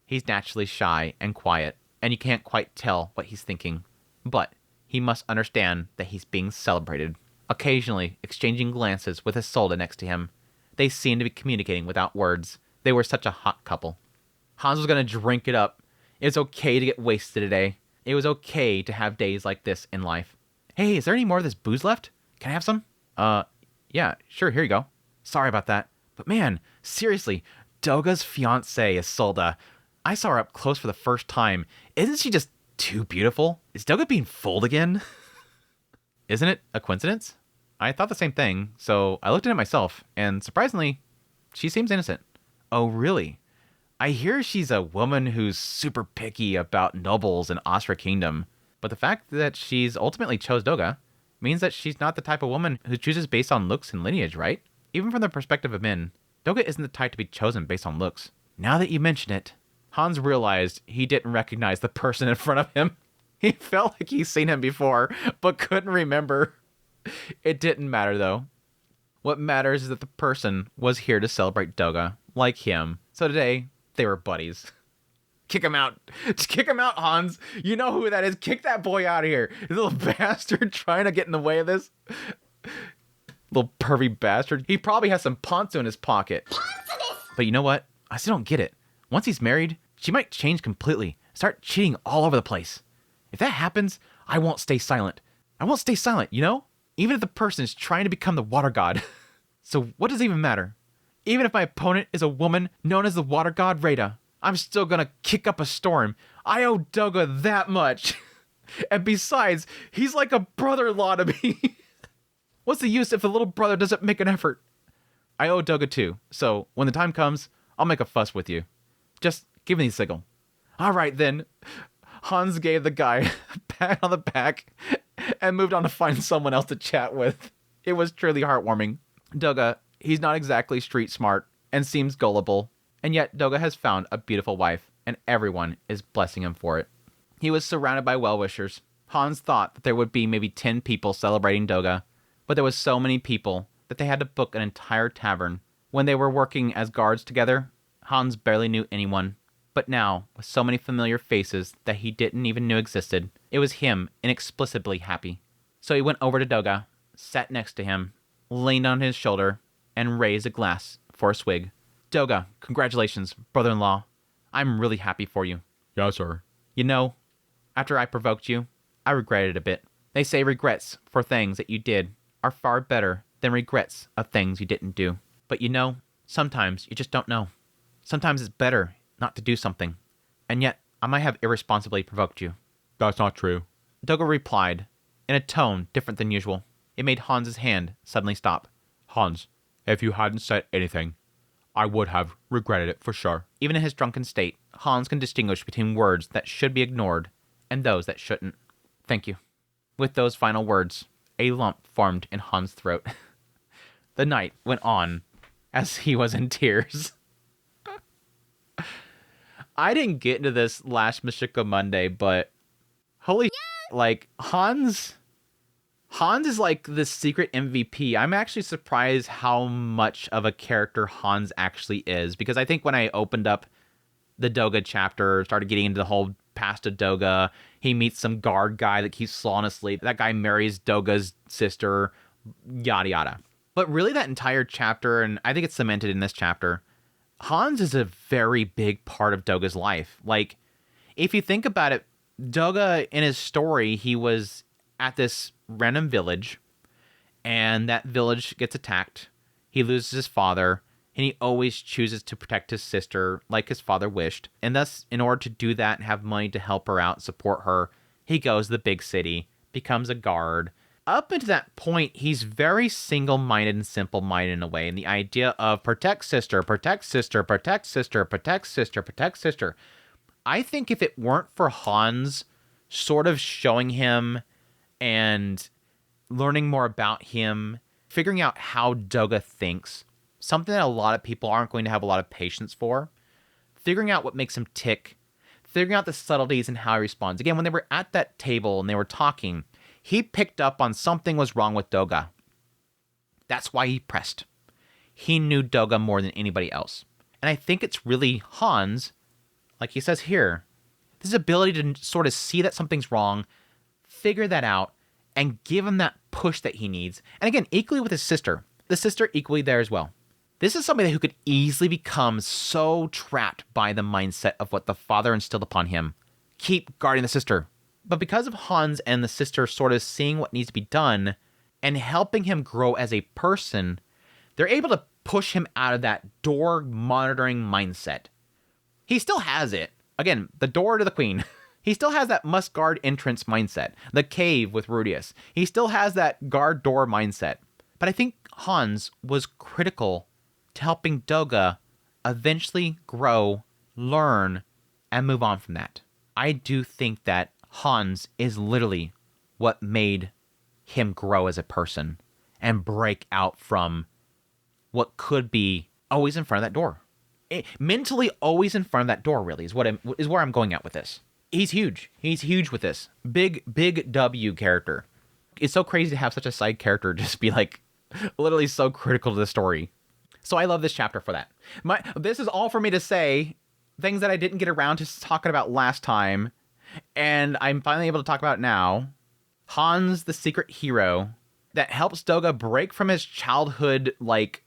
He's naturally shy and quiet, and you can't quite tell what he's thinking. But he must understand that he's being celebrated. Occasionally exchanging glances with Isolde next to him, they seemed to be communicating without words. They were such a hot couple. Hans was going to drink it up. It was okay to get wasted today. It was okay to have days like this in life. Hey, is there any more of this booze left? Can I have some? Yeah, sure, here you go. Sorry about that. But man, seriously, Dogga's fiancée, Isolde. I saw her up close for the first time. Isn't she just too beautiful? Is Dogga being fooled again? Isn't it a coincidence? I thought the same thing, so I looked at it myself, and surprisingly, she seems innocent. Oh, really? I hear she's a woman who's super picky about nobles in Asra Kingdom, but the fact that she's ultimately chose Dogga means that she's not the type of woman who chooses based on looks and lineage, right? Even from the perspective of men, Dogga isn't the type to be chosen based on looks. Now that you mention it, Hans realized he didn't recognize the person in front of him. He felt like he's seen him before, but couldn't remember. It didn't matter, though. What matters is that the person was here to celebrate Dogga, like him. So today, they were buddies. Kick him out. Just kick him out, Hans. You know who that is. Kick that boy out of here. This little bastard trying to get in the way of this. Little pervy bastard. He probably has some ponzu in his pocket. But you know what? I still don't get it. Once he's married, she might change completely. Start cheating all over the place. If that happens, I won't stay silent. I won't stay silent, you know? Even if the person is trying to become the water god. So what does it even matter? Even if my opponent is a woman known as the water god Rada, I'm still gonna kick up a storm. I owe Dogga that much. And besides, he's like a brother-in-law to me. What's the use if the little brother doesn't make an effort? I owe Dogga too, so when the time comes, I'll make a fuss with you. Just give me the signal. All right then. Hans gave the guy a pat on the back and moved on to find someone else to chat with. It was truly heartwarming. Dogga, he's not exactly street smart and seems gullible, and yet Dogga has found a beautiful wife, and everyone is blessing him for it. He was surrounded by well-wishers. Hans thought that there would be maybe 10 people celebrating Dogga, but there was so many people that they had to book an entire tavern. When they were working as guards together, Hans barely knew anyone. But now, with so many familiar faces that he didn't even know existed, it was him inexplicably happy. So he went over to Dogga, sat next to him, leaned on his shoulder, and raised a glass for a swig. Dogga, congratulations, brother-in-law. I'm really happy for you. Yeah, sir. You know, after I provoked you, I regretted it a bit. They say regrets for things that you did are far better than regrets of things you didn't do. But you know, sometimes you just don't know. Sometimes it's better not to do something. And yet, I might have irresponsibly provoked you. That's not true. Dogga replied, in a tone different than usual. It made Hans's hand suddenly stop. Hans, if you hadn't said anything, I would have regretted it for sure. Even in his drunken state, Hans can distinguish between words that should be ignored and those that shouldn't. Thank you. With those final words, A lump formed in Han's throat. The night went on as he was in tears. I didn't get into this last Mushoku Monday, but holy like Hans is like the secret MVP. I'm actually surprised how much of a character Hans actually is, because I think when I opened up the Dogga chapter, started getting into the whole past of Dogga, he meets some guard guy that keeps falling asleep. That guy marries Dogga's sister, yada yada. But really that entire chapter, and I think it's cemented in this chapter, Hans is a very big part of Dogga's life. Like, if you think about it, Dogga, in his story, he was at this random village, and that village gets attacked. He loses his father, and he always chooses to protect his sister like his father wished. And thus, in order to do that and have money to help her out, support her, he goes to the big city, becomes a guard. Up until that point, he's very single-minded and simple-minded in a way. And the idea of protect sister, protect sister, protect sister, protect sister, protect sister. I think if it weren't for Hans sort of showing him and learning more about him, figuring out how Dogga thinks, something that a lot of people aren't going to have a lot of patience for, figuring out what makes him tick, figuring out the subtleties and how he responds. Again, when they were at that table and they were talking, he picked up on something was wrong with Dogga. That's why he pressed. He knew Dogga more than anybody else. And I think it's really Hans, like he says here, this ability to sort of see that something's wrong, figure that out, and give him that push that he needs. And again, equally with his sister. The sister equally there as well. This is somebody who could easily become so trapped by the mindset of what the father instilled upon him. Keep guarding the sister. But because of Hans and the sister sort of seeing what needs to be done and helping him grow as a person, they're able to push him out of that door monitoring mindset. He still has it. Again, the door to the queen. He still has that must guard entrance mindset. The cave with Rudius. He still has that guard door mindset. But I think Hans was critical to helping Dogga eventually grow, learn, and move on from that. I do think that Hans is literally what made him grow as a person and break out from what could be always in front of that door. Mentally always in front of that door, really, is where I'm going at with this. He's huge. He's huge with this. Big W character. It's so crazy to have such a side character just be like literally so critical to the story. So I love this chapter for that. This is all for me to say things that I didn't get around to talking about last time, and I'm finally able to talk about it now. Hans, the secret hero that helps Dogga break from his childhood, like,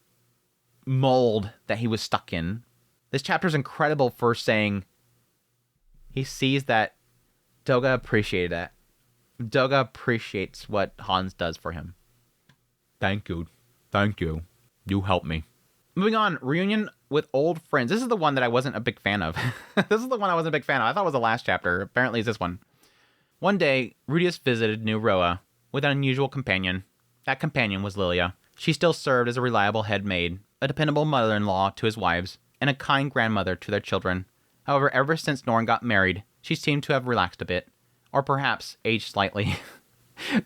mold that he was stuck in. This chapter is incredible for saying he sees that Dogga appreciated that. Dogga appreciates what Hans does for him. Thank you. Thank you. You helped me. Moving on, reunion with old friends. This is the one that I wasn't a big fan of. This is the one I wasn't a big fan of. I thought it was the last chapter. Apparently it's this one. One day, Rudius visited New Roa with an unusual companion. That companion was Lilia. She still served as a reliable head maid, a dependable mother-in-law to his wives, and a kind grandmother to their children. However, ever since Norn got married, she seemed to have relaxed a bit, or perhaps aged slightly.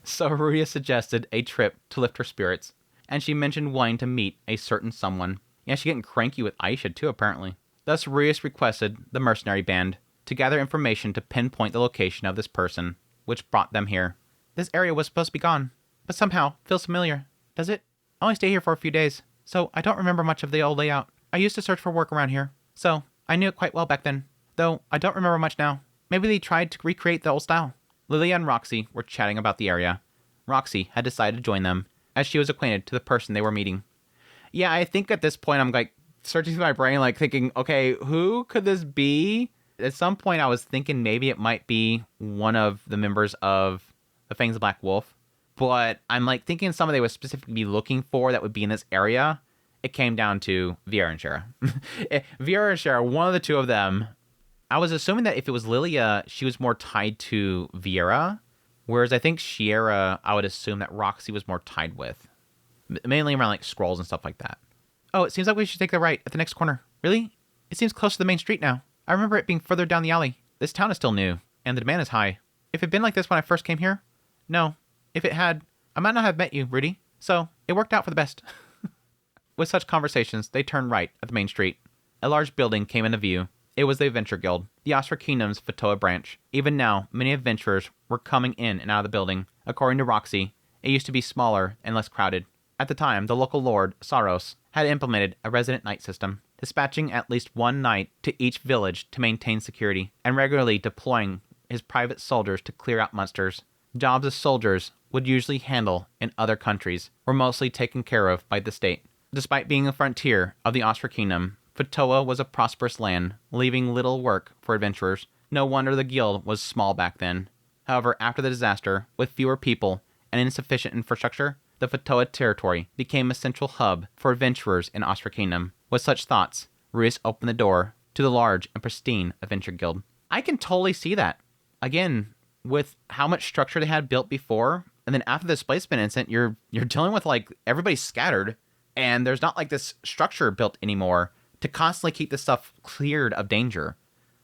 So Rudius suggested a trip to lift her spirits, and she mentioned wanting to meet a certain someone. Yeah, she's getting cranky with Aisha too, apparently. Thus, Rudius requested the mercenary band to gather information to pinpoint the location of this person, which brought them here. This area was supposed to be gone, but somehow feels familiar. Does it? I only stay here for a few days, so I don't remember much of the old layout. I used to search for work around here, so I knew it quite well back then, though I don't remember much now. Maybe they tried to recreate the old style. Lilia and Roxy were chatting about the area. Roxy had decided to join them, as she was acquainted to the person they were meeting. Yeah, I think at this point I'm like searching through my brain, like thinking, okay, who could this be? At some point I was thinking maybe it might be one of the members of the Fangs of Black Wolf, but I'm like thinking somebody they would specifically be looking for that would be in this area. It came down to Viera and Shara. Viera and Shara, one of the two of them. I was assuming that if it was Lilia, she was more tied to Viera, whereas I think Shara, I would assume that Roxy was more tied with. Mainly around like scrolls and stuff like that. Oh, it seems like we should take the right at the next corner. Really? It seems close to the main street now. I remember it being further down the alley. This town is still new, and the demand is high. If it had been like this when I first came here? No. If it had, I might not have met you, Rudy, so it worked out for the best. With such conversations, they turned right at the main street. A large building came into view. It was the Adventure Guild, the Ostra Kingdom's Fatoa branch. Even now, many adventurers were coming in and out of the building. According to Roxy, it used to be smaller and less crowded. At the time, the local lord, Saros, had implemented a resident knight system, dispatching at least one knight to each village to maintain security, and regularly deploying his private soldiers to clear out monsters. Jobs as soldiers would usually handle in other countries were mostly taken care of by the state. Despite being a frontier of the Ostra Kingdom, Fatoa was a prosperous land, leaving little work for adventurers. No wonder the guild was small back then. However, after the disaster, with fewer people and insufficient infrastructure, the Fatoa territory became a central hub for adventurers in Ostra Kingdom. With such thoughts, Rudius opened the door to the large and pristine Adventure Guild. I can totally see that. Again, with how much structure they had built before, and then after the displacement incident, you're dealing with like everybody's scattered, and there's not like this structure built anymore to constantly keep this stuff cleared of danger.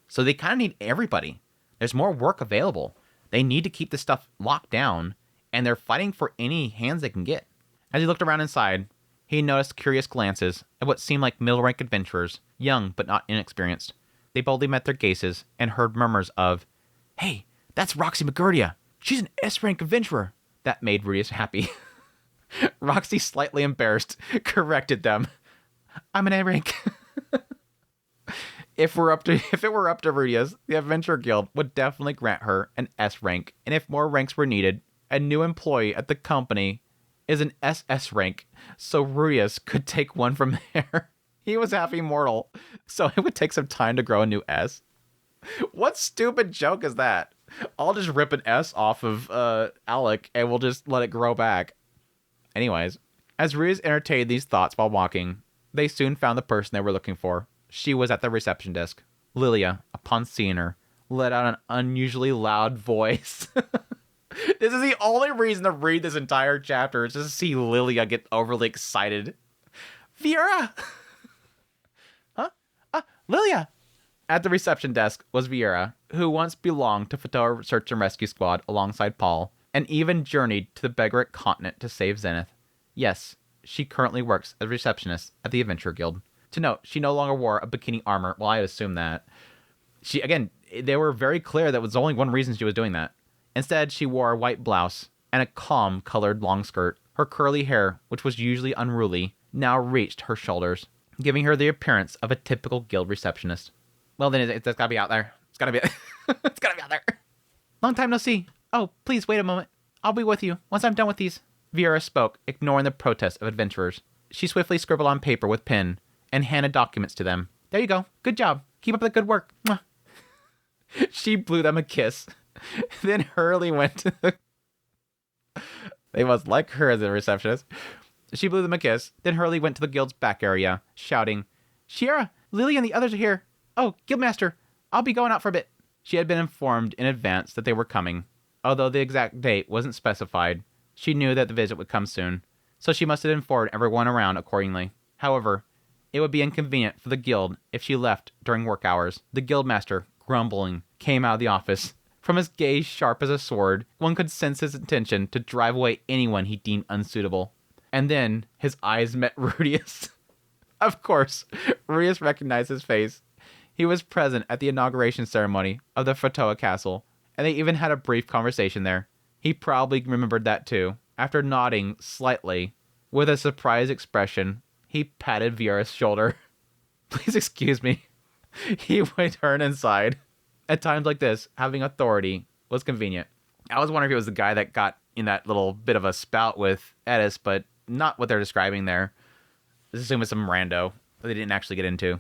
So they kind of need everybody. There's more work available. They need to keep this stuff locked down, and they're fighting for any hands they can get. As he looked around inside, he noticed curious glances at what seemed like middle-rank adventurers, young but not inexperienced. They boldly met their gazes and heard murmurs of, "Hey, that's Roxy McGurdia. She's an S-rank adventurer." That made Rudius happy. Roxy, slightly embarrassed, corrected them. "I'm an A-rank." If it were up to Rudius, the Adventure Guild would definitely grant her an S rank, and if more ranks were needed, a new employee at the company is an SS rank, so Rudius could take one from there. He was half immortal, so it would take some time to grow a new S. What stupid joke is that? I'll just rip an S off of Alec, and we'll just let it grow back. Anyways, as Rudius entertained these thoughts while walking, they soon found the person they were looking for. She was at the reception desk. Lilia, upon seeing her, let out an unusually loud voice. This is the only reason to read this entire chapter, is just to see Lilia get overly excited. "Viera!" Huh? Lilia! At the reception desk was Viera, who once belonged to Fatoa Search and Rescue Squad alongside Paul, and even journeyed to the Beggaric continent to save Zenith. Yes, she currently works as a receptionist at the Adventure Guild. To note, she no longer wore a bikini armor. Well, I assume that. They were very clear that was only one reason she was doing that. Instead, she wore a white blouse and a calm-colored long skirt. Her curly hair, which was usually unruly, now reached her shoulders, giving her the appearance of a typical guild receptionist. Well, then it's gotta be out there. It's gotta be it's gotta be out there. "Long time no see. Oh, please wait a moment. I'll be with you once I'm done with these." Viera spoke, ignoring the protests of adventurers. She swiftly scribbled on paper with pen and handed documents to them. "There you go. Good job. Keep up the good work." Mwah. She blew them a kiss. Then hurriedly went to the... They must like her as a receptionist. She blew them a kiss, then hurriedly went to the guild's back area, shouting, "Shiera, Lily and the others are here. Oh, Guildmaster, I'll be going out for a bit." She had been informed in advance that they were coming. Although the exact date wasn't specified, she knew that the visit would come soon, so she must have informed everyone around accordingly. However, it would be inconvenient for the guild if she left during work hours. The guildmaster, grumbling, came out of the office. From his gaze sharp as a sword, one could sense his intention to drive away anyone he deemed unsuitable. And then his eyes met Rudius. Of course, Rudius recognized his face. He was present at the inauguration ceremony of the Fatoa Castle, and they even had a brief conversation there. He probably remembered that too. After nodding slightly, with a surprised expression, he patted Viera's shoulder. "Please excuse me." He would turn inside. At times like this, having authority was convenient. I was wondering if it was the guy that got in that little bit of a spout with Eris, but not what they're describing there. Let's assume it's some rando that they didn't actually get into.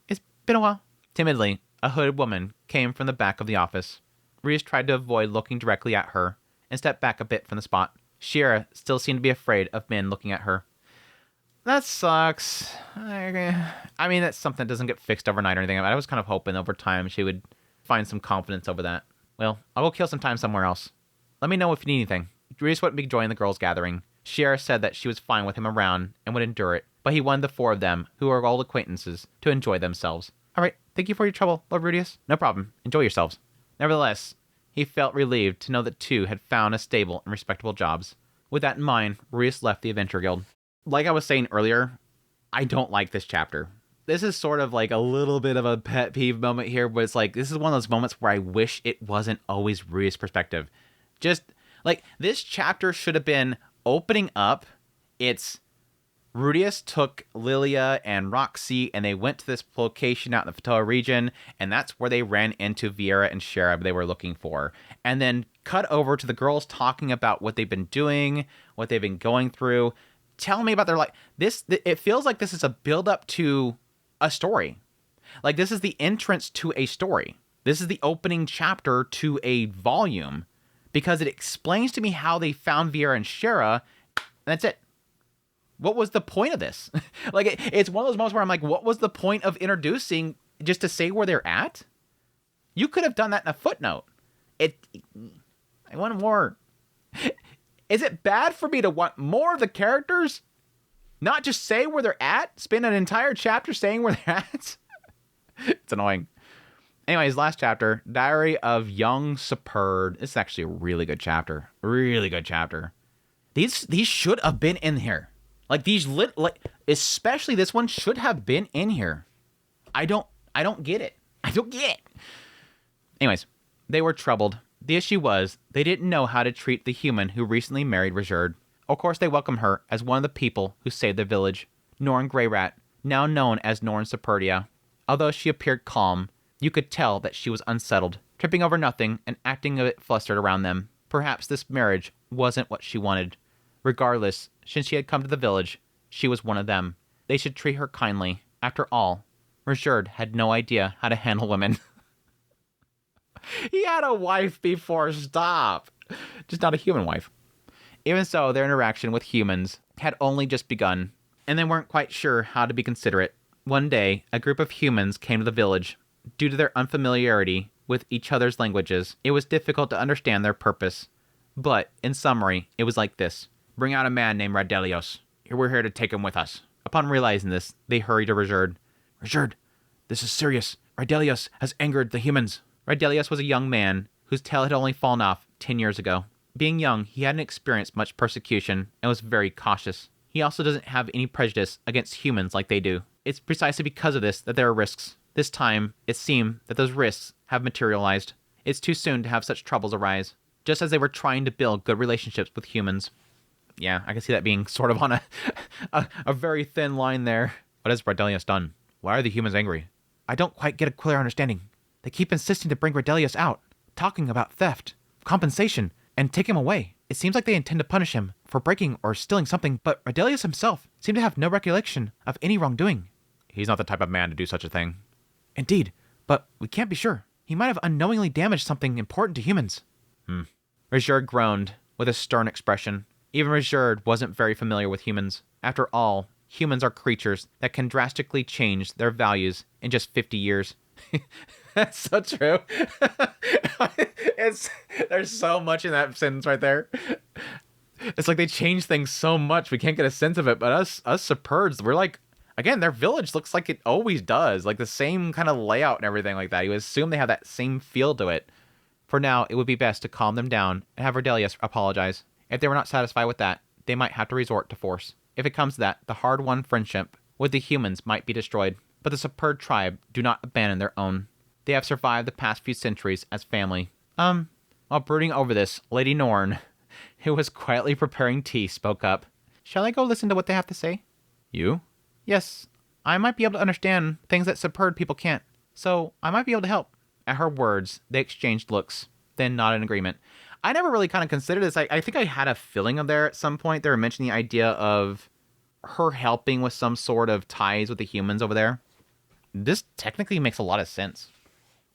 It's been a while." Timidly, a hooded woman came from the back of the office. Rudius tried to avoid looking directly at her and stepped back a bit from the spot. Shiera still seemed to be afraid of men looking at her. That sucks. I mean, that's something that doesn't get fixed overnight or anything. I was kind of hoping over time she would find some confidence over that. Well, I'll go kill some time somewhere else. Let me know if you need anything. Rudius wouldn't be joining the girls' gathering. Shiera said that she was fine with him around and would endure it, but he wanted the four of them, who were old acquaintances, to enjoy themselves. "All right, thank you for your trouble, Lord Rudius." "No problem. Enjoy yourselves." Nevertheless, he felt relieved to know that two had found a stable and respectable jobs. With that in mind, Rudius left the Adventure Guild. Like I was saying earlier, I don't like this chapter. This is sort of like a little bit of a pet peeve moment here, but it's like, this is one of those moments where I wish it wasn't always Rudius' perspective. Just, like, this chapter should have been opening up. It's Rudius took Lilia and Roxy, and they went to this location out in the Fatoa region, and that's where they ran into Viera and Shara they were looking for. And then cut over to the girls talking about what they've been doing, what they've been going through. Tell me about their life. It feels like this is a build-up to a story. Like, this is the entrance to a story. This is the opening chapter to a volume, because it explains to me how they found Viera and Shara, and that's it. What was the point of this? Like, it's one of those moments where I'm like, what was the point of introducing just to say where they're at? You could have done that in a footnote. I want more. Is it bad for me to want more of the characters? Not just say where they're at? Spend an entire chapter saying where they're at? It's annoying. Anyways, last chapter, Diary of Young Superb. This is actually a really good chapter. Really good chapter. These should have been in here. Like, especially this one should have been in here. I don't get it. I don't get it. Anyways, they were troubled. The issue was, they didn't know how to treat the human who recently married Rajerd. Of course, they welcomed her as one of the people who saved the village. Norn Greyrat, now known as Norn Superdia. Although she appeared calm, you could tell that she was unsettled, tripping over nothing and acting a bit flustered around them. Perhaps this marriage wasn't what she wanted. Regardless, since she had come to the village, she was one of them. They should treat her kindly. After all, Rajerd had no idea how to handle women. He had a wife before, stop. Just not a human wife. Even so, their interaction with humans had only just begun, and they weren't quite sure how to be considerate. One day, a group of humans came to the village. Due to their unfamiliarity with each other's languages, it was difficult to understand their purpose. But, in summary, it was like this. Bring out a man named Radelios. We're here to take him with us. Upon realizing this, they hurried to Rajerd. Rajerd, this is serious. Radelios has angered the humans. Radelios was a young man whose tail had only fallen off 10 years ago. Being young, he hadn't experienced much persecution and was very cautious. He also doesn't have any prejudice against humans like they do. It's precisely because of this that there are risks. This time, it seemed that those risks have materialized. It's too soon to have such troubles arise, just as they were trying to build good relationships with humans. Yeah, I can see that being sort of on a very thin line there. What has Radelios done? Why are the humans angry? I don't quite get a clear understanding. They keep insisting to bring Radelios out, talking about theft, compensation, and take him away. It seems like they intend to punish him for breaking or stealing something, but Radelios himself seemed to have no recollection of any wrongdoing. He's not the type of man to do such a thing. Indeed, but we can't be sure. He might have unknowingly damaged something important to humans. Rajerd groaned with a stern expression. Even Rajerd wasn't very familiar with humans. After all, humans are creatures that can drastically change their values in just 50 years. That's so true. There's so much in that sentence right there. It's like they change things so much we can't get a sense of it. But us Superbs, we're like, again, their village looks like it always does, like the same kind of layout and everything like that. You assume they have that same feel to it. For now, it would be best to calm them down and have Radelios apologize. If they were not satisfied with that, they might have to resort to force. If it comes to that, the hard-won friendship with the humans might be destroyed. But the Superb tribe do not abandon their own. They have survived the past few centuries as family. While brooding over this, Lady Norn, who was quietly preparing tea, spoke up. Shall I go listen to what they have to say? You? Yes, I might be able to understand things that Superb people can't, so I might be able to help. At her words, they exchanged looks, then nodded in agreement. I never really kind of considered this. I think I had a feeling of there at some point. They were mentioning the idea of her helping with some sort of ties with the humans over there. This technically makes a lot of sense.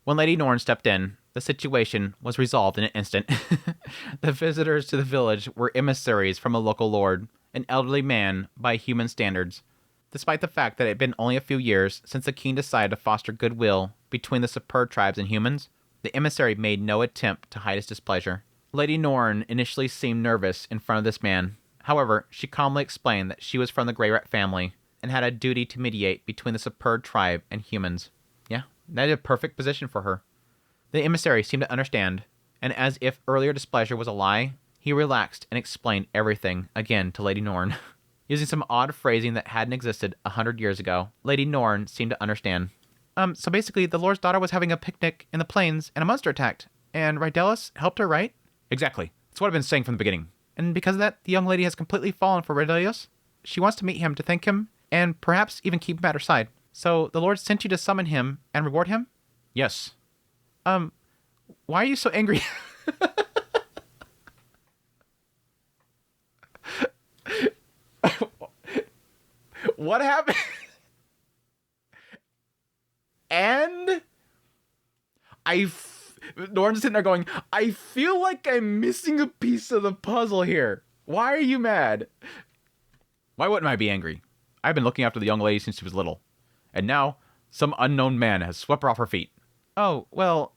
When Lady Norn stepped in, the situation was resolved in an instant. The visitors to the village were emissaries from a local lord, an elderly man by human standards. Despite the fact that it had been only a few years since the king decided to foster goodwill between the Superb tribes and humans, the emissary made no attempt to hide his displeasure. Lady Norn initially seemed nervous in front of this man. However, she calmly explained that she was from the Grey Rat family and had a duty to mediate between the Superb tribe and humans. Yeah, that is a perfect position for her. The emissary seemed to understand, and as if earlier displeasure was a lie, He relaxed and explained everything again to Lady Norn. Using some odd phrasing that hadn't existed 100 years ago, Lady Norn seemed to understand. So basically, the Lord's daughter was having a picnic in the plains and a monster attacked, and Rydelis helped her, right? Exactly. That's what I've been saying from the beginning. And because of that, the young lady has completely fallen for Redundant. She wants to meet him to thank him, and perhaps even keep him at her side. So the Lord sent you to summon him and reward him? Yes. Why are you so angry? What happened? And Norn's sitting there going, I feel like I'm missing a piece of the puzzle here. Why are you mad? Why wouldn't I be angry? I've been looking after the young lady since she was little. And now, some unknown man has swept her off her feet. Oh, well,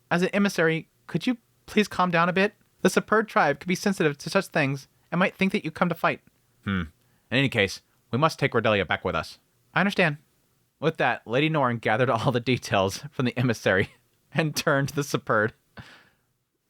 as an emissary, could you please calm down a bit? The Superb tribe could be sensitive to such things and might think that you come to fight. In any case, we must take Cordelia back with us. I understand. With that, Lady Norn gathered all the details from the emissary and turned to the Superb.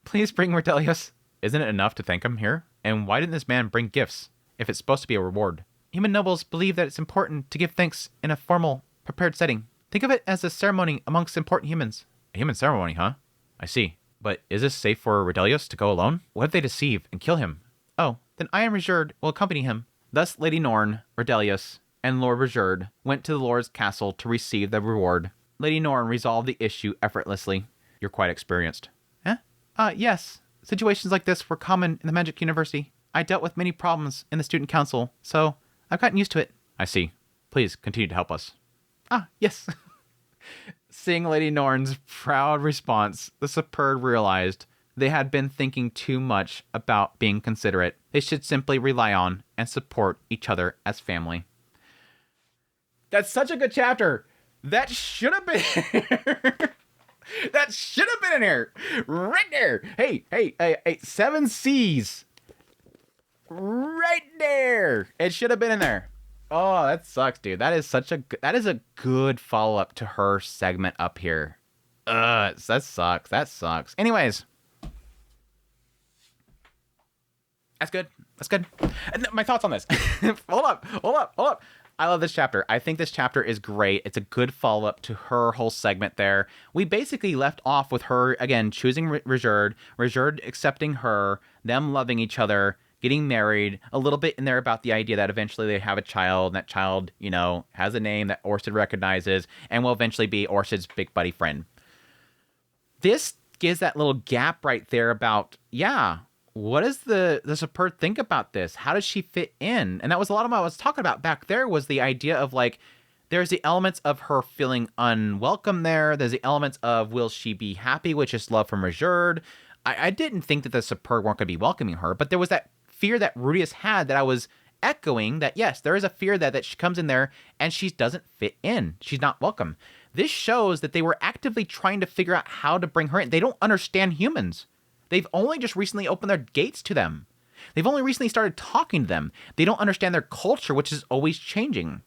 Please bring Redelius. Isn't it enough to thank him here? And why didn't this man bring gifts, if it's supposed to be a reward? Human nobles believe that it's important to give thanks in a formal, prepared setting. Think of it as a ceremony amongst important humans. A human ceremony, huh? I see. But is this safe for Redelius to go alone? What if they deceive and kill him? Oh, then I and Regerd will accompany him. Thus Lady Norn, Redelius, and Lord Regerd went to the Lord's castle to receive the reward. Lady Norn resolved the issue effortlessly. You're quite experienced. Huh? Yes. Situations like this were common in the Magic University. I dealt with many problems in the student council, so I've gotten used to it. I see. Please continue to help us. Yes. Seeing Lady Norn's proud response, the Superb realized they had been thinking too much about being considerate. They should simply rely on and support each other as family. That's such a good chapter. That should have been That should have been in here. Right there. Hey, 7 C's. Right there. It should have been in there. Oh, that sucks, dude. That is a good follow-up to her segment up here. That sucks. Anyways. That's good. And my thoughts on this. Hold up. I love this chapter. I think this chapter is great. It's a good follow-up to her whole segment there. We basically left off with her, again, choosing Regerd accepting her, them loving each other, getting married, a little bit in there about the idea that eventually they have a child, and that child, has a name that Orsted recognizes, and will eventually be Orsted's big buddy friend. This gives that little gap right there about, what does the Superb think about this? How does she fit in? And that was a lot of what I was talking about back there, was the idea of, there's the elements of her feeling unwelcome there. There's the elements of, will she be happy with just love from Regerd? I didn't think that the Superb weren't going to be welcoming her, but there was that fear that Rudius had that I was echoing, that yes, there is a fear that she comes in there and she doesn't fit in. She's not welcome. This shows that they were actively trying to figure out how to bring her in. They don't understand humans. They've only just recently opened their gates to them. They've only recently started talking to them. They don't understand their culture, which is always changing.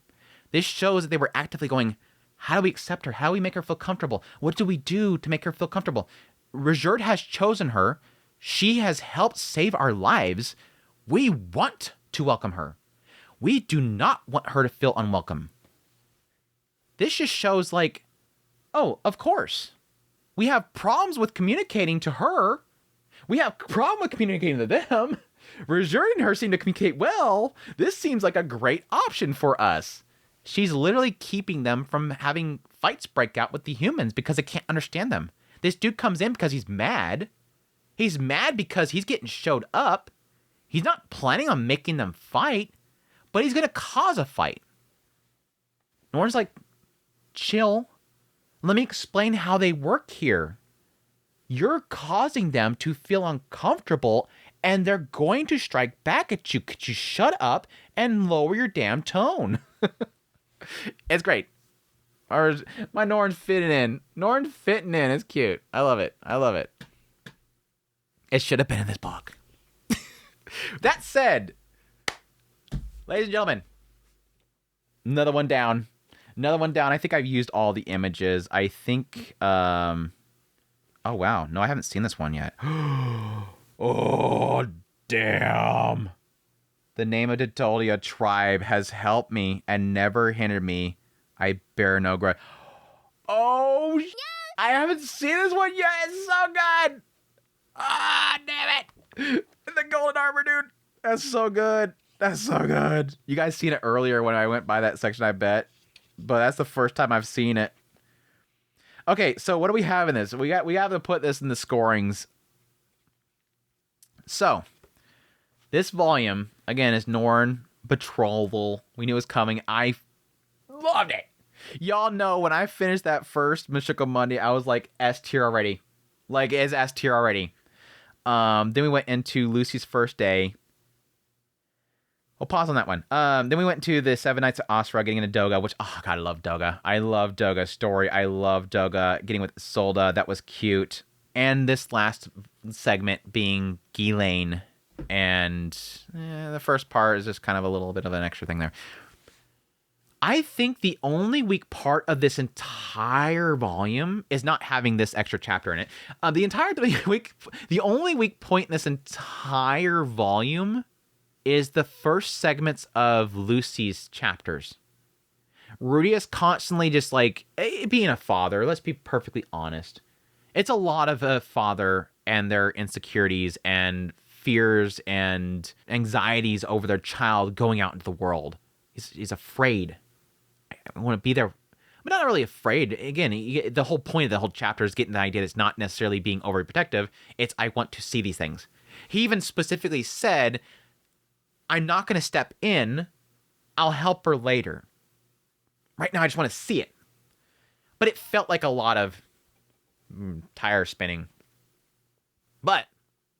This shows that they were actively going, how do we accept her? How do we make her feel comfortable? What do we do to make her feel comfortable? Regerd has chosen her. She has helped save our lives. We want to welcome her. We do not want her to feel unwelcome. This just shows oh, of course. We have problems with communicating to her. We have a problem with communicating to them. Regerd and her seem to communicate well. This seems like a great option for us. She's literally keeping them from having fights break out with the humans because they can't understand them. This dude comes in because he's mad. He's mad because he's getting showed up. He's not planning on making them fight, but he's going to cause a fight. Norn's chill. Let me explain how they work here. You're causing them to feel uncomfortable, and they're going to strike back at you. Could you shut up and lower your damn tone? It's great. My Norn's fitting in. It's cute. I love it. It should have been in this book. That said, ladies and gentlemen, another one down. I think I've used all the images. I think, oh wow. No, I haven't seen this one yet. Oh, Damn. The name of the Dolia tribe has helped me and never hindered me. I bear no grudge. Oh, I haven't seen this one yet. It's so good. Ah, damn it. The golden armor, dude. That's so good. That's so good. You guys seen it earlier when I went by that section, I bet. But that's the first time I've seen it. Okay, so what do we have in this? We have to put this in the scorings. So, this volume, again, is Norn Betrothal. We knew it was coming. I loved it. Y'all know when I finished that first Mushoku Monday, I was like S tier already. Like, it's S tier already. Then we went into Lucy's first day. We'll pause on that one. Then we went to the 7 Nights of Asura, getting into Dogga, which, oh god, I love Dogga. I love Dogga's story. I love Dogga getting with Solda. That was cute. And this last segment being Ghislaine. And the first part is just kind of a little bit of an extra thing there. I think the only weak part of this entire volume is not having this extra chapter in it. The only weak point in this entire volume is the first segments of Lucy's chapters. Rudius constantly just like being a father. Let's be perfectly honest. It's a lot of a father and their insecurities and fears and anxieties over their child going out into the world. He's afraid. I want to be there. I'm not really afraid. Again, the whole point of the whole chapter is getting the idea that it's not necessarily being overprotective. It's I want to see these things. He even specifically said, I'm not going to step in. I'll help her later. Right now, I just want to see it. But it felt like a lot of tire spinning. But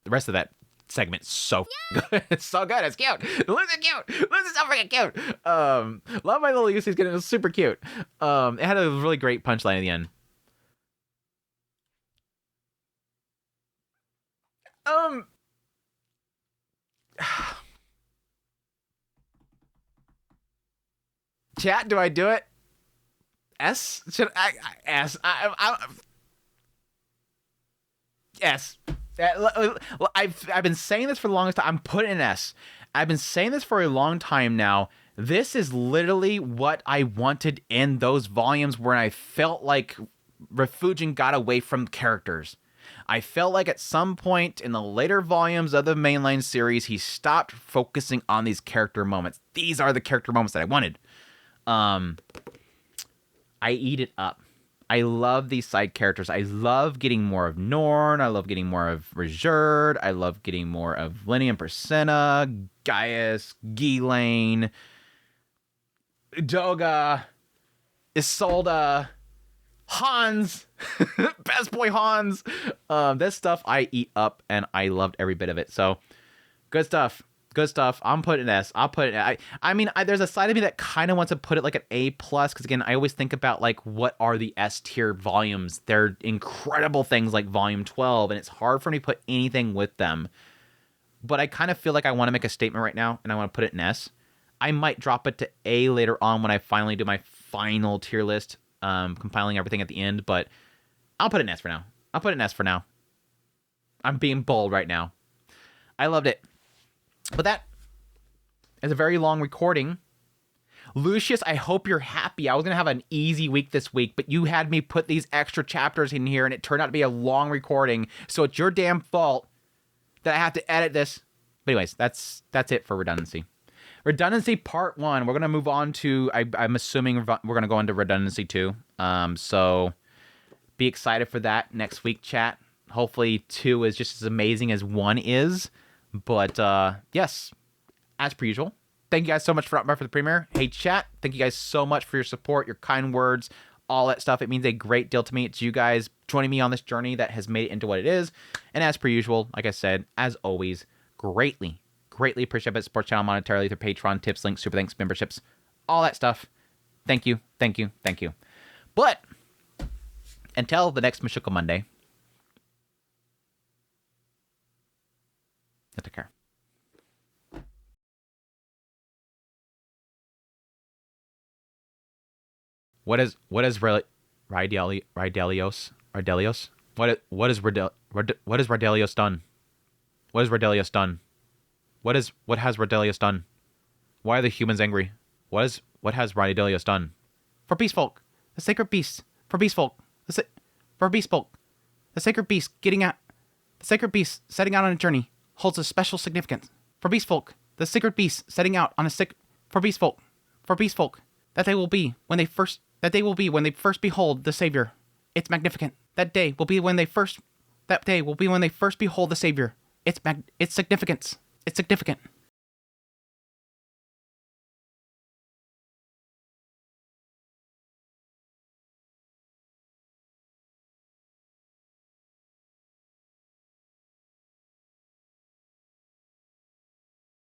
the rest of that segment so good. It's so good. It's cute. Lucy's cute. Lucy's so freaking cute. Love my little Lucy's getting super cute. It had a really great punchline at the end. Chat, do I do it? S? Should I S? S. I've been saying this for the longest time. I'm putting an S. I've been saying this for a long time now. This is literally what I wanted in those volumes where I felt like Refugin got away from characters. I felt like at some point in the later volumes of the mainline series, he stopped focusing on these character moments. These are the character moments that I wanted. I eat it up. I love these side characters. I love getting more of Norn. I love getting more of Reserved. I love getting more of Lenny and Persenna, Gaius, Ghislaine, Dogga, Isolde, Hans, best boy Hans. This stuff I eat up, and I loved every bit of it. So, good stuff. Good stuff. I'm putting an S. I'll put it. I mean, there's a side of me that kind of wants to put it like an A plus because again, I always think about like what are the S tier volumes. They're incredible things like Volume 12, and it's hard for me to put anything with them. But I kind of feel like I want to make a statement right now, and I want to put it in S. I might drop it to A later on when I finally do my final tier list, compiling everything at the end. But I'll put it in S for now. I'll put it in S for now. I'm being bold right now. I loved it. But that is a very long recording. Lucius, I hope you're happy. I was going to have an easy week this week, but you had me put these extra chapters in here, and it turned out to be a long recording. So it's your damn fault that I have to edit this. But anyways, that's it for Redundancy. Redundancy Part 1. We're going to move on to, I'm assuming we're going to go into Redundancy 2. So be excited for that next week, chat. Hopefully 2 is just as amazing as 1 is. But, yes, as per usual, thank you guys so much for dropping by for the premiere. Hey, chat, thank you guys so much for your support, your kind words, all that stuff. It means a great deal to me. It's you guys joining me on this journey that has made it into what it is. And as per usual, like I said, as always, greatly appreciate it. Support channel monetarily through Patreon, tips, links, super thanks, memberships, all that stuff. Thank you. But, until the next Mushoku Monday, take care. What is Ridelios? What is Ridelios done? What has Ridelios done? What has Redelius done? Why are the humans angry? What has Redelius done? For beast folk, the sacred beast. For beast folk, for beast folk, the sacred beast the sacred beast setting out on a journey holds a special significance. For beast folk, the sacred beast setting out on a for beast folk, that they will be when they first behold the Savior. It's magnificent. That day will be when they first behold the Savior. It's significance. It's significant.